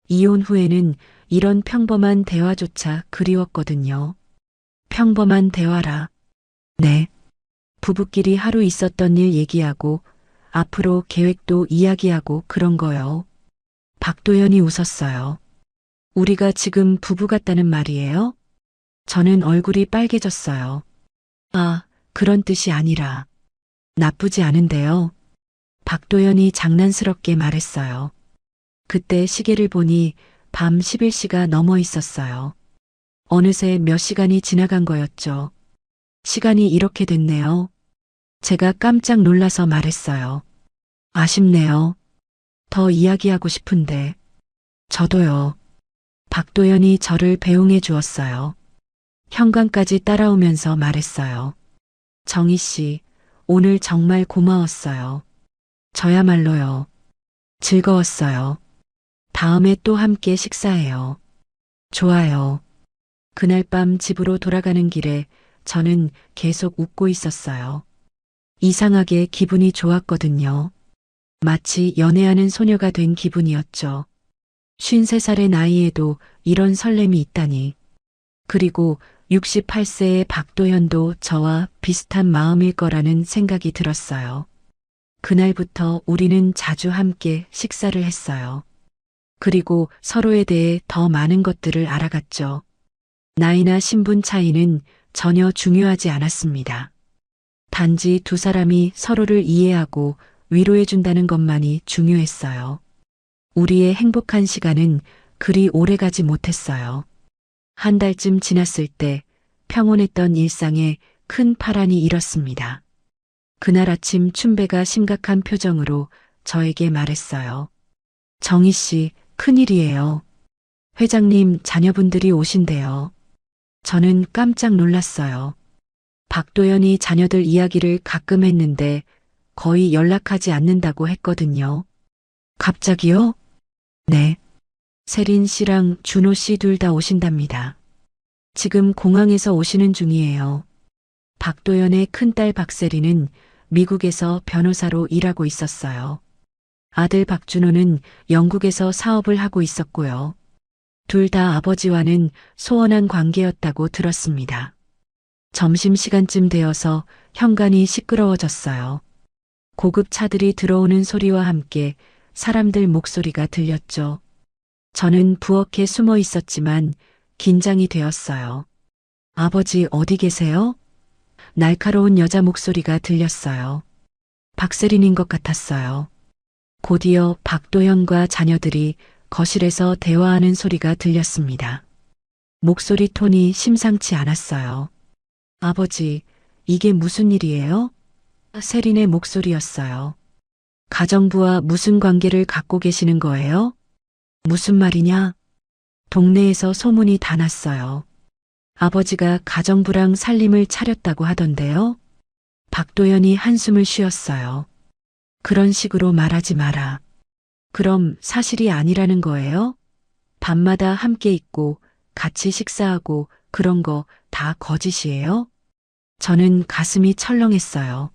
이혼 후에는 이런 평범한 대화조차 그리웠거든요. 평범한 대화라. 네. 부부끼리 하루 있었던 일 얘기하고 앞으로 계획도 이야기하고 그런 거요. 박도연이 웃었어요. 우리가 지금 부부 같다는 말이에요? 저는 얼굴이 빨개졌어요. 아, 그런 뜻이 아니라. 나쁘지 않은데요. 박도연이 장난스럽게 말했어요. 그때 시계를 보니 밤 11시가 넘어 있었어요. 어느새 몇 시간이 지나간 거였죠. 시간이 이렇게 됐네요. 제가 깜짝 놀라서 말했어요. 아쉽네요. 더 이야기하고 싶은데. 저도요. 박도연이 저를 배웅해 주었어요. 현관까지 따라오면서 말했어요. 정희 씨, 오늘 정말 고마웠어요. 저야말로요. 즐거웠어요. 다음에 또 함께 식사해요. 좋아요. 그날 밤 집으로 돌아가는 길에 저는 계속 웃고 있었어요. 이상하게 기분이 좋았거든요. 마치 연애하는 소녀가 된 기분이었죠. 53살의 나이에도 이런 설렘이 있다니. 그리고 68세의 박도연도 저와 비슷한 마음일 거라는 생각이 들었어요. 그날부터 우리는 자주 함께 식사를 했어요. 그리고 서로에 대해 더 많은 것들을 알아갔죠. 나이나 신분 차이는 전혀 중요하지 않았습니다. 단지 두 사람이 서로를 이해하고 위로해준다는 것만이 중요했어요. 우리의 행복한 시간은 그리 오래가지 못했어요. 한 달쯤 지났을 때 평온했던 일상에 큰 파란이 일었습니다. 그날 아침 춘배가 심각한 표정으로 저에게 말했어요. 정희 씨, 큰일이에요. 회장님 자녀분들이 오신대요. 저는 깜짝 놀랐어요. 박도연이 자녀들 이야기를 가끔 했는데 거의 연락하지 않는다고 했거든요. 갑자기요? 네. 세린 씨랑 준호 씨 둘 다 오신답니다. 지금 공항에서 오시는 중이에요. 박도연의 큰딸 박세리는 미국에서 변호사로 일하고 있었어요. 아들 박준호는 영국에서 사업을 하고 있었고요. 둘 다 아버지와는 소원한 관계였다고 들었습니다. 점심시간쯤 되어서 현관이 시끄러워졌어요. 고급 차들이 들어오는 소리와 함께 사람들 목소리가 들렸죠. 저는 부엌에 숨어 있었지만 긴장이 되었어요. 아버지 어디 계세요? 날카로운 여자 목소리가 들렸어요. 박세린인 것 같았어요. 곧이어 박도현과 자녀들이 거실에서 대화하는 소리가 들렸습니다. 목소리 톤이 심상치 않았어요. 아버지, 이게 무슨 일이에요? 세린의 목소리였어요. 가정부와 무슨 관계를 갖고 계시는 거예요? 무슨 말이냐? 동네에서 소문이 다 났어요. 아버지가 가정부랑 살림을 차렸다고 하던데요. 박도연이 한숨을 쉬었어요. 그런 식으로 말하지 마라. 그럼 사실이 아니라는 거예요? 밤마다 함께 있고 같이 식사하고 그런 거 다 거짓이에요? 저는 가슴이 철렁했어요.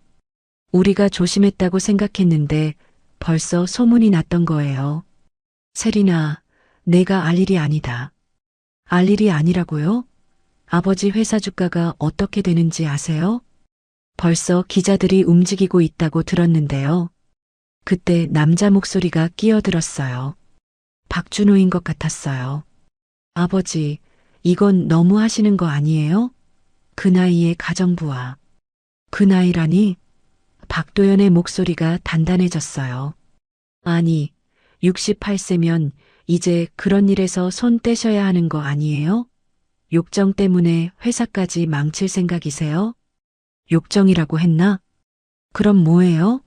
우리가 조심했다고 생각했는데 벌써 소문이 났던 거예요. 세린아, 내가 알 일이 아니다. 알 일이 아니라고요? 아버지 회사 주가가 어떻게 되는지 아세요? 벌써 기자들이 움직이고 있다고 들었는데요. 그때 남자 목소리가 끼어들었어요. 박준호인 것 같았어요. 아버지, 이건 너무 하시는 거 아니에요? 그 나이에 가정부와. 그 나이라니? 박도연의 목소리가 단단해졌어요. 아니, 68세면 이제 그런 일에서 손 떼셔야 하는 거 아니에요? 욕정 때문에 회사까지 망칠 생각이세요? 욕정이라고 했나? 그럼 뭐예요?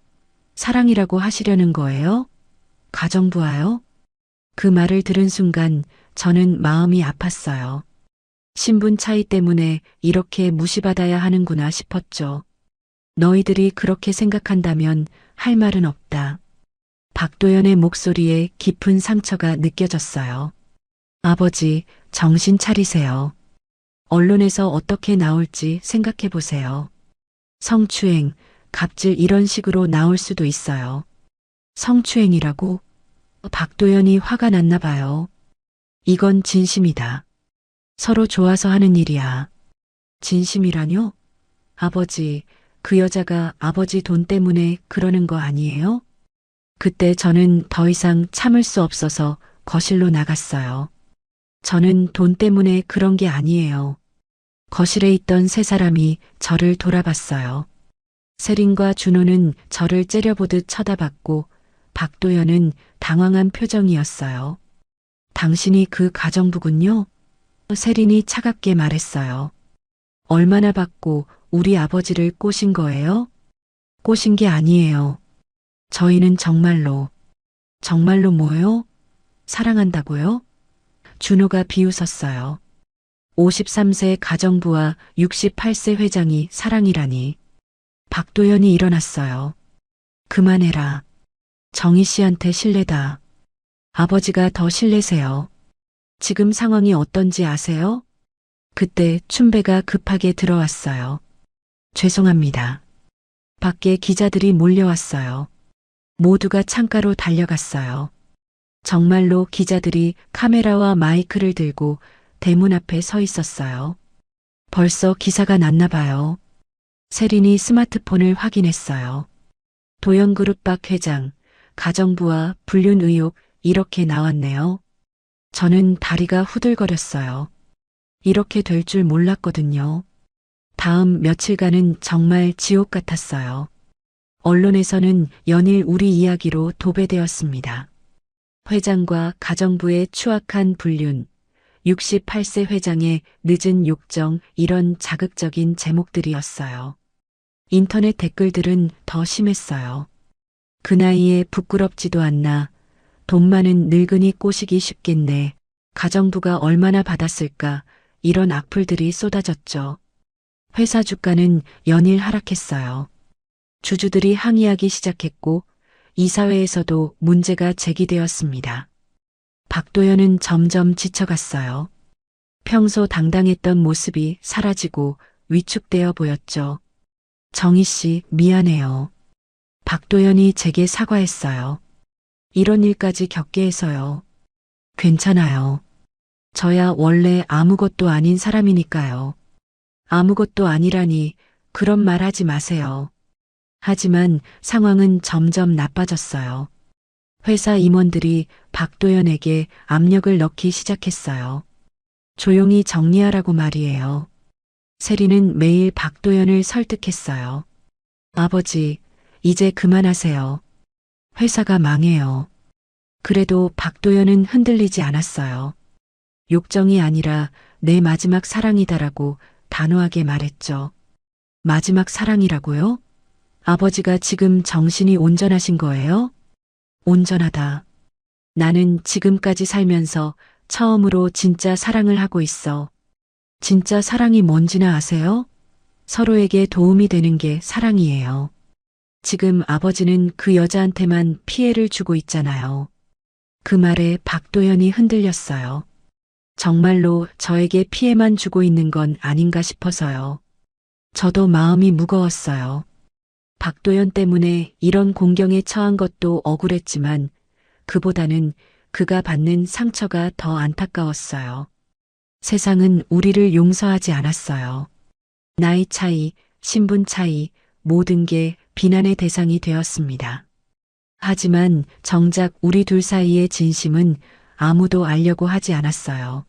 사랑이라고 하시려는 거예요? 가정부와요? 그 말을 들은 순간 저는 마음이 아팠어요. 신분 차이 때문에 이렇게 무시받아야 하는구나 싶었죠. 너희들이 그렇게 생각한다면 할 말은 없다. 박도연의 목소리에 깊은 상처가 느껴졌어요. 아버지, 정신 차리세요. 언론에서 어떻게 나올지 생각해 보세요. 성추행, 갑질 이런 식으로 나올 수도 있어요. 성추행이라고? 박도연이 화가 났나 봐요. 이건 진심이다. 서로 좋아서 하는 일이야. 진심이라뇨? 아버지, 그 여자가 아버지 돈 때문에 그러는 거 아니에요? 그때 저는 더 이상 참을 수 없어서 거실로 나갔어요. 저는 돈 때문에 그런 게 아니에요. 거실에 있던 세 사람이 저를 돌아봤어요. 세린과 준호는 저를 째려보듯 쳐다봤고 박도연은 당황한 표정이었어요. 당신이 그 가정부군요? 세린이 차갑게 말했어요. 얼마나 받고 우리 아버지를 꼬신 거예요? 꼬신 게 아니에요. 저희는 정말로 뭐요? 사랑한다고요? 준호가 비웃었어요. 53세 가정부와 68세 회장이 사랑이라니. 박도연이 일어났어요. 그만해라. 정희 씨한테 실례다. 아버지가 더 실례세요. 지금 상황이 어떤지 아세요? 그때 춘배가 급하게 들어왔어요. 죄송합니다. 밖에 기자들이 몰려왔어요. 모두가 창가로 달려갔어요. 정말로 기자들이 카메라와 마이크를 들고 대문 앞에 서 있었어요. 벌써 기사가 났나 봐요. 세린이 스마트폰을 확인했어요. 도연그룹 박 회장, 가정부와 불륜 의혹 이렇게 나왔네요. 저는 다리가 후들거렸어요. 이렇게 될 줄 몰랐거든요. 다음 며칠간은 정말 지옥 같았어요. 언론에서는 연일 우리 이야기로 도배되었습니다. 회장과 가정부의 추악한 불륜, 68세 회장의 늦은 욕정 이런 자극적인 제목들이었어요. 인터넷 댓글들은 더 심했어요. 그 나이에 부끄럽지도 않나. 돈 많은 늙은이 꼬시기 쉽겠네. 가정부가 얼마나 받았을까. 이런 악플들이 쏟아졌죠. 회사 주가는 연일 하락했어요. 주주들이 항의하기 시작했고 이사회에서도 문제가 제기되었습니다. 박도연은 점점 지쳐갔어요. 평소 당당했던 모습이 사라지고 위축되어 보였죠. 정희 씨, 미안해요. 박도연이 제게 사과했어요. 이런 일까지 겪게 해서요. 괜찮아요. 저야 원래 아무것도 아닌 사람이니까요. 아무것도 아니라니 그런 말 하지 마세요. 하지만 상황은 점점 나빠졌어요. 회사 임원들이 박도연에게 압력을 넣기 시작했어요. 조용히 정리하라고 말이에요. 세리는 매일 박도연을 설득했어요. 아버지, 이제 그만하세요. 회사가 망해요. 그래도 박도연은 흔들리지 않았어요. 욕정이 아니라 내 마지막 사랑이다라고 단호하게 말했죠. 마지막 사랑이라고요? 아버지가 지금 정신이 온전하신 거예요? 온전하다. 나는 지금까지 살면서 처음으로 진짜 사랑을 하고 있어. 진짜 사랑이 뭔지나 아세요? 서로에게 도움이 되는 게 사랑이에요. 지금 아버지는 그 여자한테만 피해를 주고 있잖아요. 그 말에 박도연이 흔들렸어요. 정말로 저에게 피해만 주고 있는 건 아닌가 싶어서요. 저도 마음이 무거웠어요. 박도연 때문에 이런 공경에 처한 것도 억울했지만 그보다는 그가 받는 상처가 더 안타까웠어요. 세상은 우리를 용서하지 않았어요. 나이 차이, 신분 차이, 모든 게 비난의 대상이 되었습니다. 하지만 정작 우리 둘 사이의 진심은 아무도 알려고 하지 않았어요.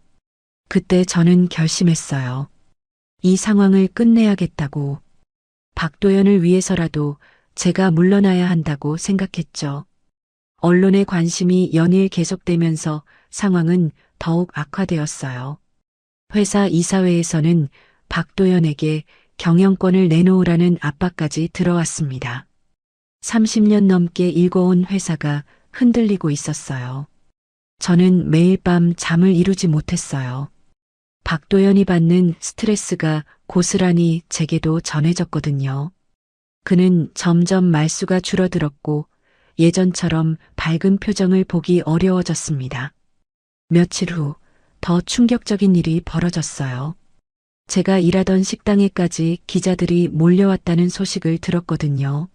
그때 저는 결심했어요. 이 상황을 끝내야겠다고. 박도연을 위해서라도 제가 물러나야 한다고 생각했죠. 언론의 관심이 연일 계속되면서 상황은 더욱 악화되었어요. 회사 이사회에서는 박도연에게 경영권을 내놓으라는 압박까지 들어왔습니다. 30년 넘게 일궈온 회사가 흔들리고 있었어요. 저는 매일 밤 잠을 이루지 못했어요. 박도연이 받는 스트레스가 고스란히 제게도 전해졌거든요. 그는 점점 말수가 줄어들었고 예전처럼 밝은 표정을 보기 어려워졌습니다. 며칠 후 더 충격적인 일이 벌어졌어요. 제가 일하던 식당에까지 기자들이 몰려왔다는 소식을 들었거든요.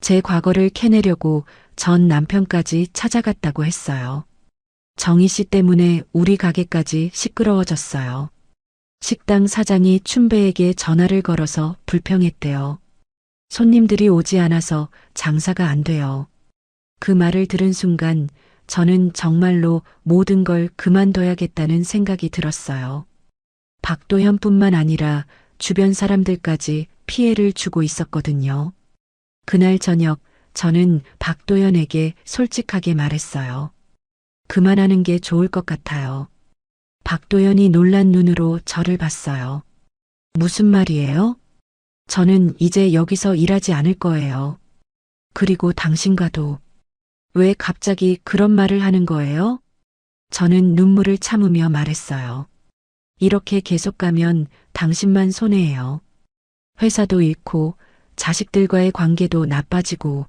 제 과거를 캐내려고 전 남편까지 찾아갔다고 했어요. 정희 씨 때문에 우리 가게까지 시끄러워졌어요. 식당 사장이 춘배에게 전화를 걸어서 불평했대요. 손님들이 오지 않아서 장사가 안 돼요. 그 말을 들은 순간 저는 정말로 모든 걸 그만둬야겠다는 생각이 들었어요. 박도현뿐만 아니라 주변 사람들까지 피해를 주고 있었거든요. 그날 저녁 저는 박도연에게 솔직하게 말했어요. 그만하는 게 좋을 것 같아요. 박도연이 놀란 눈으로 저를 봤어요. 무슨 말이에요? 저는 이제 여기서 일하지 않을 거예요. 그리고 당신과도. 왜 갑자기 그런 말을 하는 거예요? 저는 눈물을 참으며 말했어요. 이렇게 계속 가면 당신만 손해예요. 회사도 잃고 자식들과의 관계도 나빠지고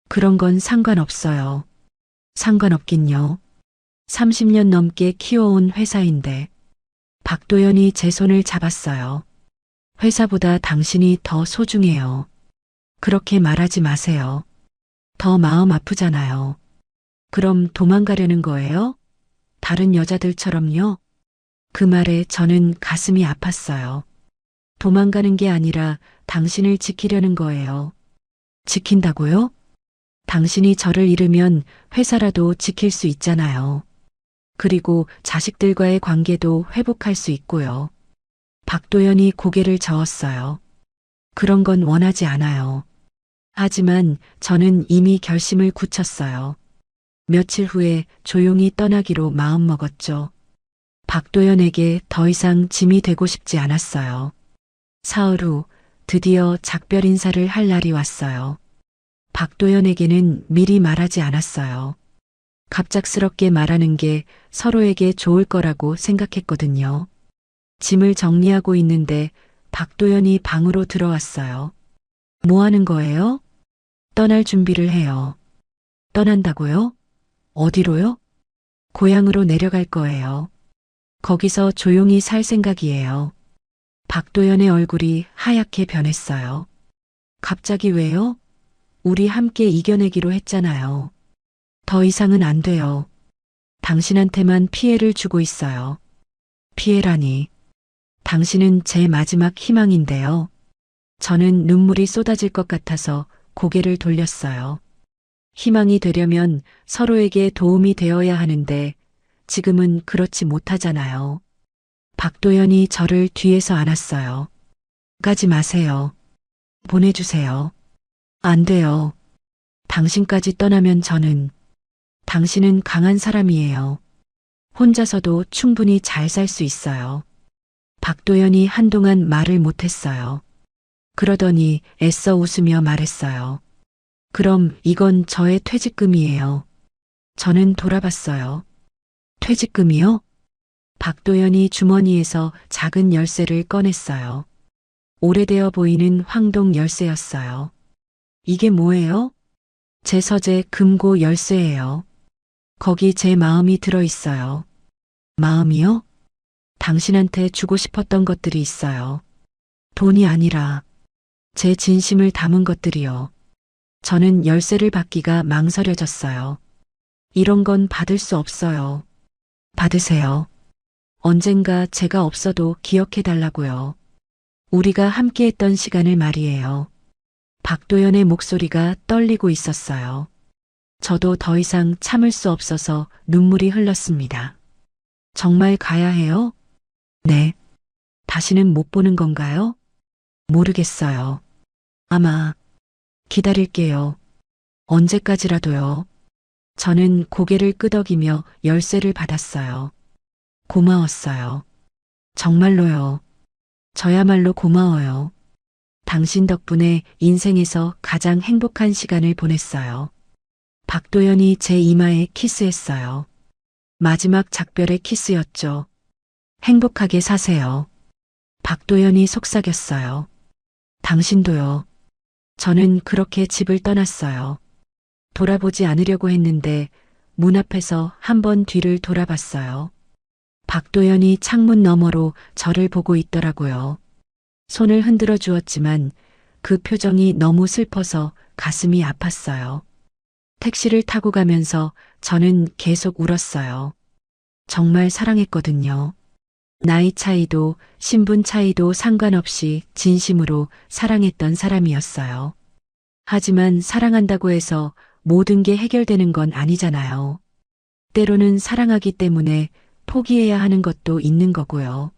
그런 건 상관없어요. 상관없긴요. 30년 넘게 키워온 회사인데 박도연이 제 손을 잡았어요. 회사보다 당신이 더 소중해요. 그렇게 말하지 마세요. 더 마음 아프잖아요. 그럼 도망가려는 거예요? 다른 여자들처럼요? 그 말에 저는 가슴이 아팠어요. 도망가는 게 아니라 당신을 지키려는 거예요. 지킨다고요? 당신이 저를 잃으면 회사라도 지킬 수 있잖아요. 그리고 자식들과의 관계도 회복할 수 있고요. 박도연이 고개를 저었어요. 그런 건 원하지 않아요. 하지만 저는 이미 결심을 굳혔어요. 며칠 후에 조용히 떠나기로 마음먹었죠. 박도연에게 더 이상 짐이 되고 싶지 않았어요. 사흘 후 드디어 작별 인사를 할 날이 왔어요. 박도연에게는 미리 말하지 않았어요. 갑작스럽게 말하는 게 서로에게 좋을 거라고 생각했거든요. 짐을 정리하고 있는데 박도연이 방으로 들어왔어요. 뭐 하는 거예요? 떠날 준비를 해요. 떠난다고요? 어디로요? 고향으로 내려갈 거예요. 거기서 조용히 살 생각이에요. 박도연의 얼굴이 하얗게 변했어요. 갑자기 왜요? 우리 함께 이겨내기로 했잖아요. 더 이상은 안 돼요. 당신한테만 피해를 주고 있어요. 피해라니. 당신은 제 마지막 희망인데요. 저는 눈물이 쏟아질 것 같아서 고개를 돌렸어요. 희망이 되려면 서로에게 도움이 되어야 하는데 지금은 그렇지 못하잖아요. 박도연이 저를 뒤에서 안았어요. 가지 마세요. 보내주세요. 안 돼요. 당신까지 떠나면 당신은 강한 사람이에요. 혼자서도 충분히 잘 살 수 있어요. 박도연이 한동안 말을 못했어요. 그러더니 애써 웃으며 말했어요. 그럼 이건 저의 퇴직금이에요. 저는 돌아봤어요. 퇴직금이요? 박도연이 주머니에서 작은 열쇠를 꺼냈어요. 오래되어 보이는 황동 열쇠였어요. 이게 뭐예요? 제 서재 금고 열쇠예요. 거기 제 마음이 들어 있어요. 마음이요? 당신한테 주고 싶었던 것들이 있어요. 돈이 아니라 제 진심을 담은 것들이요. 저는 열쇠를 받기가 망설여졌어요. 이런 건 받을 수 없어요. 받으세요. 언젠가 제가 없어도 기억해 달라고요. 우리가 함께했던 시간을 말이에요. 박도연의 목소리가 떨리고 있었어요. 저도 더 이상 참을 수 없어서 눈물이 흘렀습니다. 정말 가야 해요? 네. 다시는 못 보는 건가요? 모르겠어요. 아마 기다릴게요. 언제까지라도요. 저는 고개를 끄덕이며 열쇠를 받았어요. 고마웠어요. 정말로요. 저야말로 고마워요. 당신 덕분에 인생에서 가장 행복한 시간을 보냈어요. 박도연이 제 이마에 키스했어요. 마지막 작별의 키스였죠. 행복하게 사세요. 박도연이 속삭였어요. 당신도요. 저는 그렇게 집을 떠났어요. 돌아보지 않으려고 했는데 문 앞에서 한 번 뒤를 돌아봤어요. 박도연이 창문 너머로 저를 보고 있더라고요. 손을 흔들어 주었지만 그 표정이 너무 슬퍼서 가슴이 아팠어요. 택시를 타고 가면서 저는 계속 울었어요. 정말 사랑했거든요. 나이 차이도 신분 차이도 상관없이 진심으로 사랑했던 사람이었어요. 하지만 사랑한다고 해서 모든 게 해결되는 건 아니잖아요. 때로는 사랑하기 때문에 포기해야 하는 것도 있는 거고요.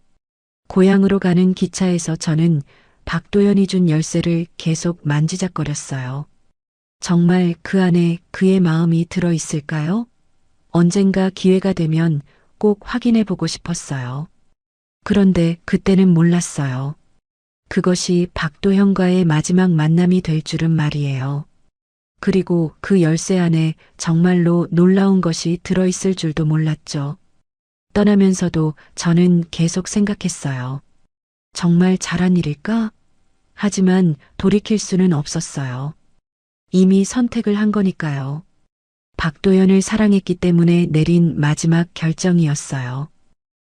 고향으로 가는 기차에서 저는 박도연이 준 열쇠를 계속 만지작거렸어요. 정말 그 안에 그의 마음이 들어 있을까요? 언젠가 기회가 되면 꼭 확인해 보고 싶었어요. 그런데 그때는 몰랐어요. 그것이 박도현과의 마지막 만남이 될 줄은 말이에요. 그리고 그 열쇠 안에 정말로 놀라운 것이 들어있을 줄도 몰랐죠. 떠나면서도 저는 계속 생각했어요. 정말 잘한 일일까? 하지만 돌이킬 수는 없었어요. 이미 선택을 한 거니까요. 박도연을 사랑했기 때문에 내린 마지막 결정이었어요.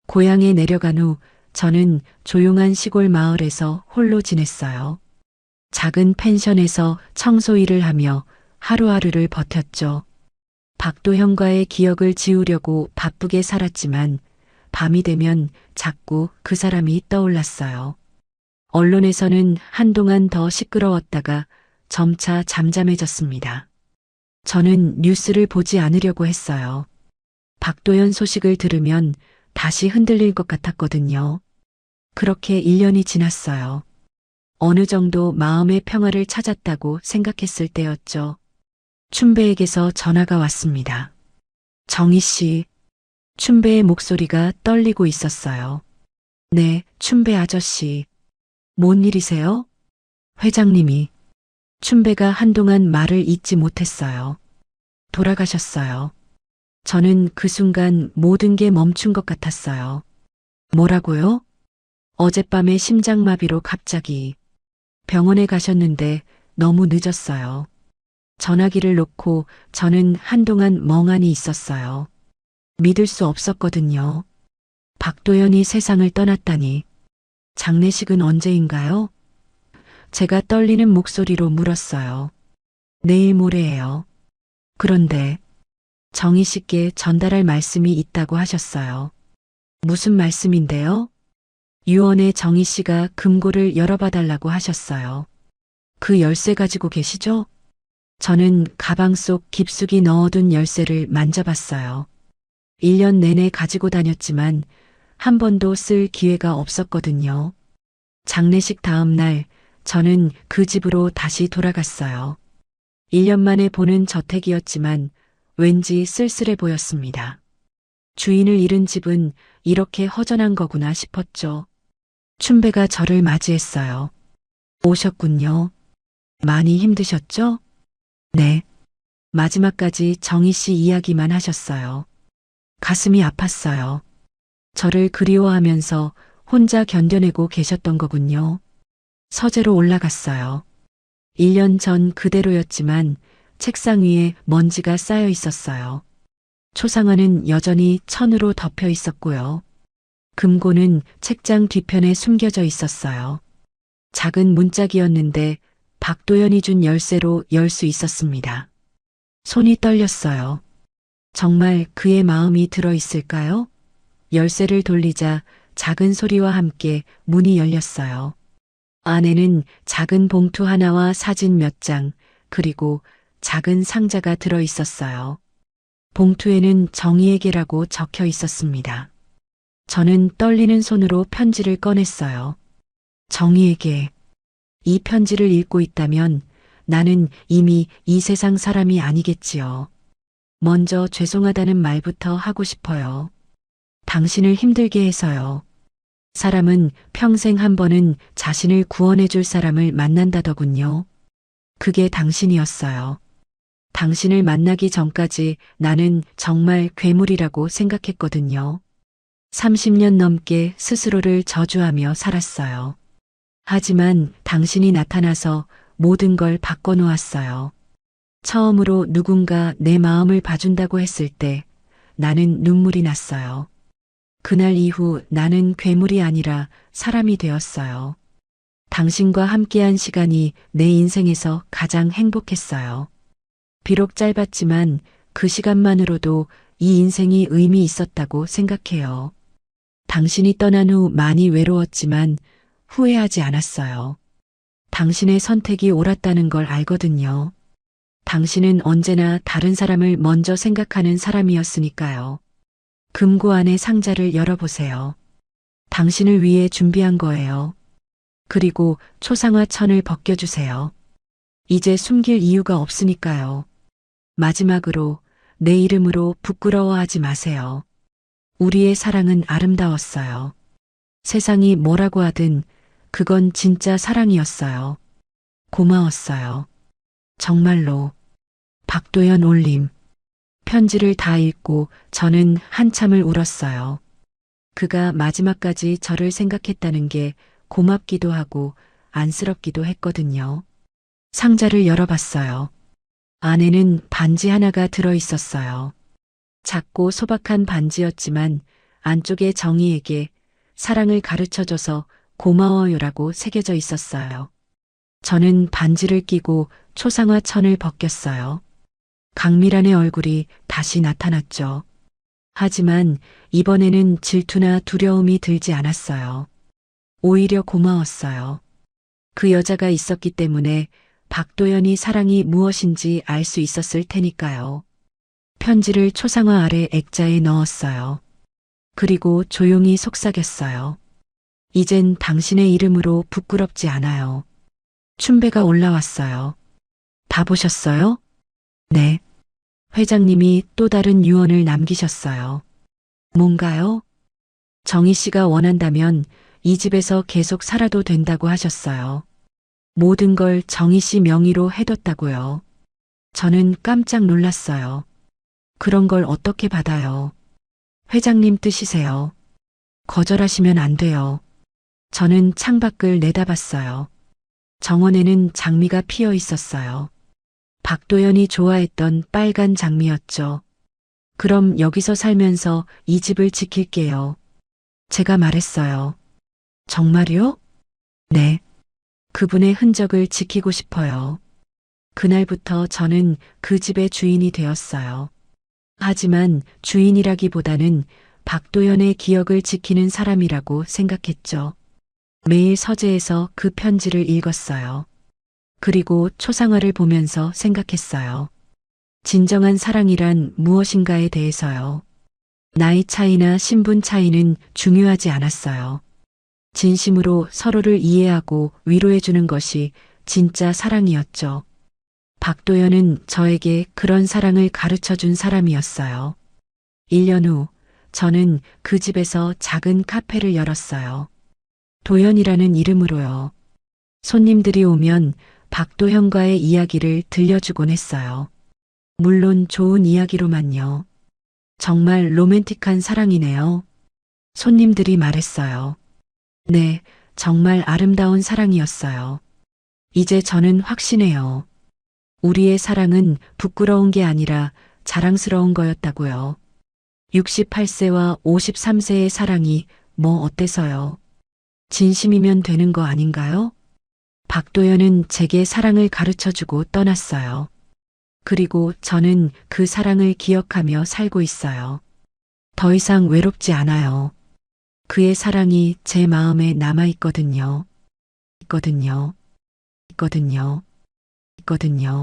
고향에 내려간 후 저는 조용한 시골 마을에서 홀로 지냈어요. 작은 펜션에서 청소 일을 하며 하루하루를 버텼죠. 박도현과의 기억을 지우려고 바쁘게 살았지만 밤이 되면 자꾸 그 사람이 떠올랐어요. 언론에서는 한동안 더 시끄러웠다가 점차 잠잠해졌습니다. 저는 뉴스를 보지 않으려고 했어요. 박도연 소식을 들으면 다시 흔들릴 것 같았거든요. 그렇게 1년이 지났어요. 어느 정도 마음의 평화를 찾았다고 생각했을 때였죠. 춘배에게서 전화가 왔습니다. 정희 씨. 춘배의 목소리가 떨리고 있었어요. 네, 춘배 아저씨. 뭔 일이세요? 회장님이. 춘배가 한동안 말을 잇지 못했어요. 돌아가셨어요. 저는 그 순간 모든 게 멈춘 것 같았어요. 뭐라고요? 어젯밤에 심장마비로 갑자기. 병원에 가셨는데 너무 늦었어요. 전화기를 놓고 저는 한동안 멍하니 있었어요. 믿을 수 없었거든요. 박도연이 세상을 떠났다니. 장례식은 언제인가요? 제가 떨리는 목소리로 물었어요. 내일 모레예요. 그런데 정희 씨께 전달할 말씀이 있다고 하셨어요. 무슨 말씀인데요? 유언에 정희 씨가 금고를 열어봐달라고 하셨어요. 그 열쇠 가지고 계시죠? 저는 가방 속 깊숙이 넣어둔 열쇠를 만져봤어요. 1년 내내 가지고 다녔지만 한 번도 쓸 기회가 없었거든요. 장례식 다음 날 저는 그 집으로 다시 돌아갔어요. 1년 만에 보는 저택이었지만 왠지 쓸쓸해 보였습니다. 주인을 잃은 집은 이렇게 허전한 거구나 싶었죠. 춘배가 저를 맞이했어요. 오셨군요. 많이 힘드셨죠? 네. 마지막까지 정희 씨 이야기만 하셨어요. 가슴이 아팠어요. 저를 그리워하면서 혼자 견뎌내고 계셨던 거군요. 서재로 올라갔어요. 1년 전 그대로였지만 책상 위에 먼지가 쌓여 있었어요. 초상화는 여전히 천으로 덮여 있었고요. 금고는 책장 뒤편에 숨겨져 있었어요. 작은 문짝이었는데 박도연이 준 열쇠로 열 수 있었습니다. 손이 떨렸어요. 정말 그의 마음이 들어 있을까요? 열쇠를 돌리자 작은 소리와 함께 문이 열렸어요. 안에는 작은 봉투 하나와 사진 몇 장, 그리고 작은 상자가 들어 있었어요. 봉투에는 정희에게라고 적혀 있었습니다. 저는 떨리는 손으로 편지를 꺼냈어요. 정희에게. 이 편지를 읽고 있다면 나는 이미 이 세상 사람이 아니겠지요. 먼저 죄송하다는 말부터 하고 싶어요. 당신을 힘들게 해서요. 사람은 평생 한 번은 자신을 구원해 줄 사람을 만난다더군요. 그게 당신이었어요. 당신을 만나기 전까지 나는 정말 괴물이라고 생각했거든요. 30년 넘게 스스로를 저주하며 살았어요. 하지만 당신이 나타나서 모든 걸 바꿔놓았어요. 처음으로 누군가 내 마음을 봐준다고 했을 때 나는 눈물이 났어요. 그날 이후 나는 괴물이 아니라 사람이 되었어요. 당신과 함께한 시간이 내 인생에서 가장 행복했어요. 비록 짧았지만 그 시간만으로도 이 인생이 의미 있었다고 생각해요. 당신이 떠난 후 많이 외로웠지만 후회하지 않았어요. 당신의 선택이 옳았다는 걸 알거든요. 당신은 언제나 다른 사람을 먼저 생각하는 사람이었으니까요. 금고 안의 상자를 열어보세요. 당신을 위해 준비한 거예요. 그리고 초상화 천을 벗겨주세요. 이제 숨길 이유가 없으니까요. 마지막으로 내 이름으로 부끄러워하지 마세요. 우리의 사랑은 아름다웠어요. 세상이 뭐라고 하든 그건 진짜 사랑이었어요. 고마웠어요. 정말로. 박도연 올림. 편지를 다 읽고 저는 한참을 울었어요. 그가 마지막까지 저를 생각했다는 게 고맙기도 하고 안쓰럽기도 했거든요. 상자를 열어봤어요. 안에는 반지 하나가 들어 있었어요. 작고 소박한 반지였지만 안쪽에 정희에게 사랑을 가르쳐줘서 고마워요라고 새겨져 있었어요. 저는 반지를 끼고 초상화 천을 벗겼어요. 강미란의 얼굴이 다시 나타났죠. 하지만 이번에는 질투나 두려움이 들지 않았어요. 오히려 고마웠어요. 그 여자가 있었기 때문에 박도연이 사랑이 무엇인지 알 수 있었을 테니까요. 편지를 초상화 아래 액자에 넣었어요. 그리고 조용히 속삭였어요. 이젠 당신의 이름으로 부끄럽지 않아요. 춘배가 올라왔어요. 다 보셨어요? 네. 회장님이 또 다른 유언을 남기셨어요. 뭔가요? 정희 씨가 원한다면 이 집에서 계속 살아도 된다고 하셨어요. 모든 걸 정희 씨 명의로 해뒀다고요. 저는 깜짝 놀랐어요. 그런 걸 어떻게 받아요? 회장님 뜻이세요. 거절하시면 안 돼요. 저는 창밖을 내다봤어요. 정원에는 장미가 피어 있었어요. 박도연이 좋아했던 빨간 장미였죠. 그럼 여기서 살면서 이 집을 지킬게요. 제가 말했어요. 정말요? 네. 그분의 흔적을 지키고 싶어요. 그날부터 저는 그 집의 주인이 되었어요. 하지만 주인이라기보다는 박도연의 기억을 지키는 사람이라고 생각했죠. 매일 서재에서 그 편지를 읽었어요. 그리고 초상화를 보면서 생각했어요. 진정한 사랑이란 무엇인가에 대해서요. 나이 차이나 신분 차이는 중요하지 않았어요. 진심으로 서로를 이해하고 위로해주는 것이 진짜 사랑이었죠. 박도연은 저에게 그런 사랑을 가르쳐 준 사람이었어요. 1년 후, 저는 그 집에서 작은 카페를 열었어요. 도연이라는 이름으로요. 손님들이 오면 박도현과의 이야기를 들려주곤 했어요. 물론 좋은 이야기로만요. 정말 로맨틱한 사랑이네요. 손님들이 말했어요. 네, 정말 아름다운 사랑이었어요. 이제 저는 확신해요. 우리의 사랑은 부끄러운 게 아니라 자랑스러운 거였다고요. 68세와 53세의 사랑이 뭐 어때서요? 진심이면 되는 거 아닌가요? 박도연은 제게 사랑을 가르쳐 주고 떠났어요. 그리고 저는 그 사랑을 기억하며 살고 있어요. 더 이상 외롭지 않아요. 그의 사랑이 제 마음에 남아 있거든요. 있거든요. 있거든요. 있거든요.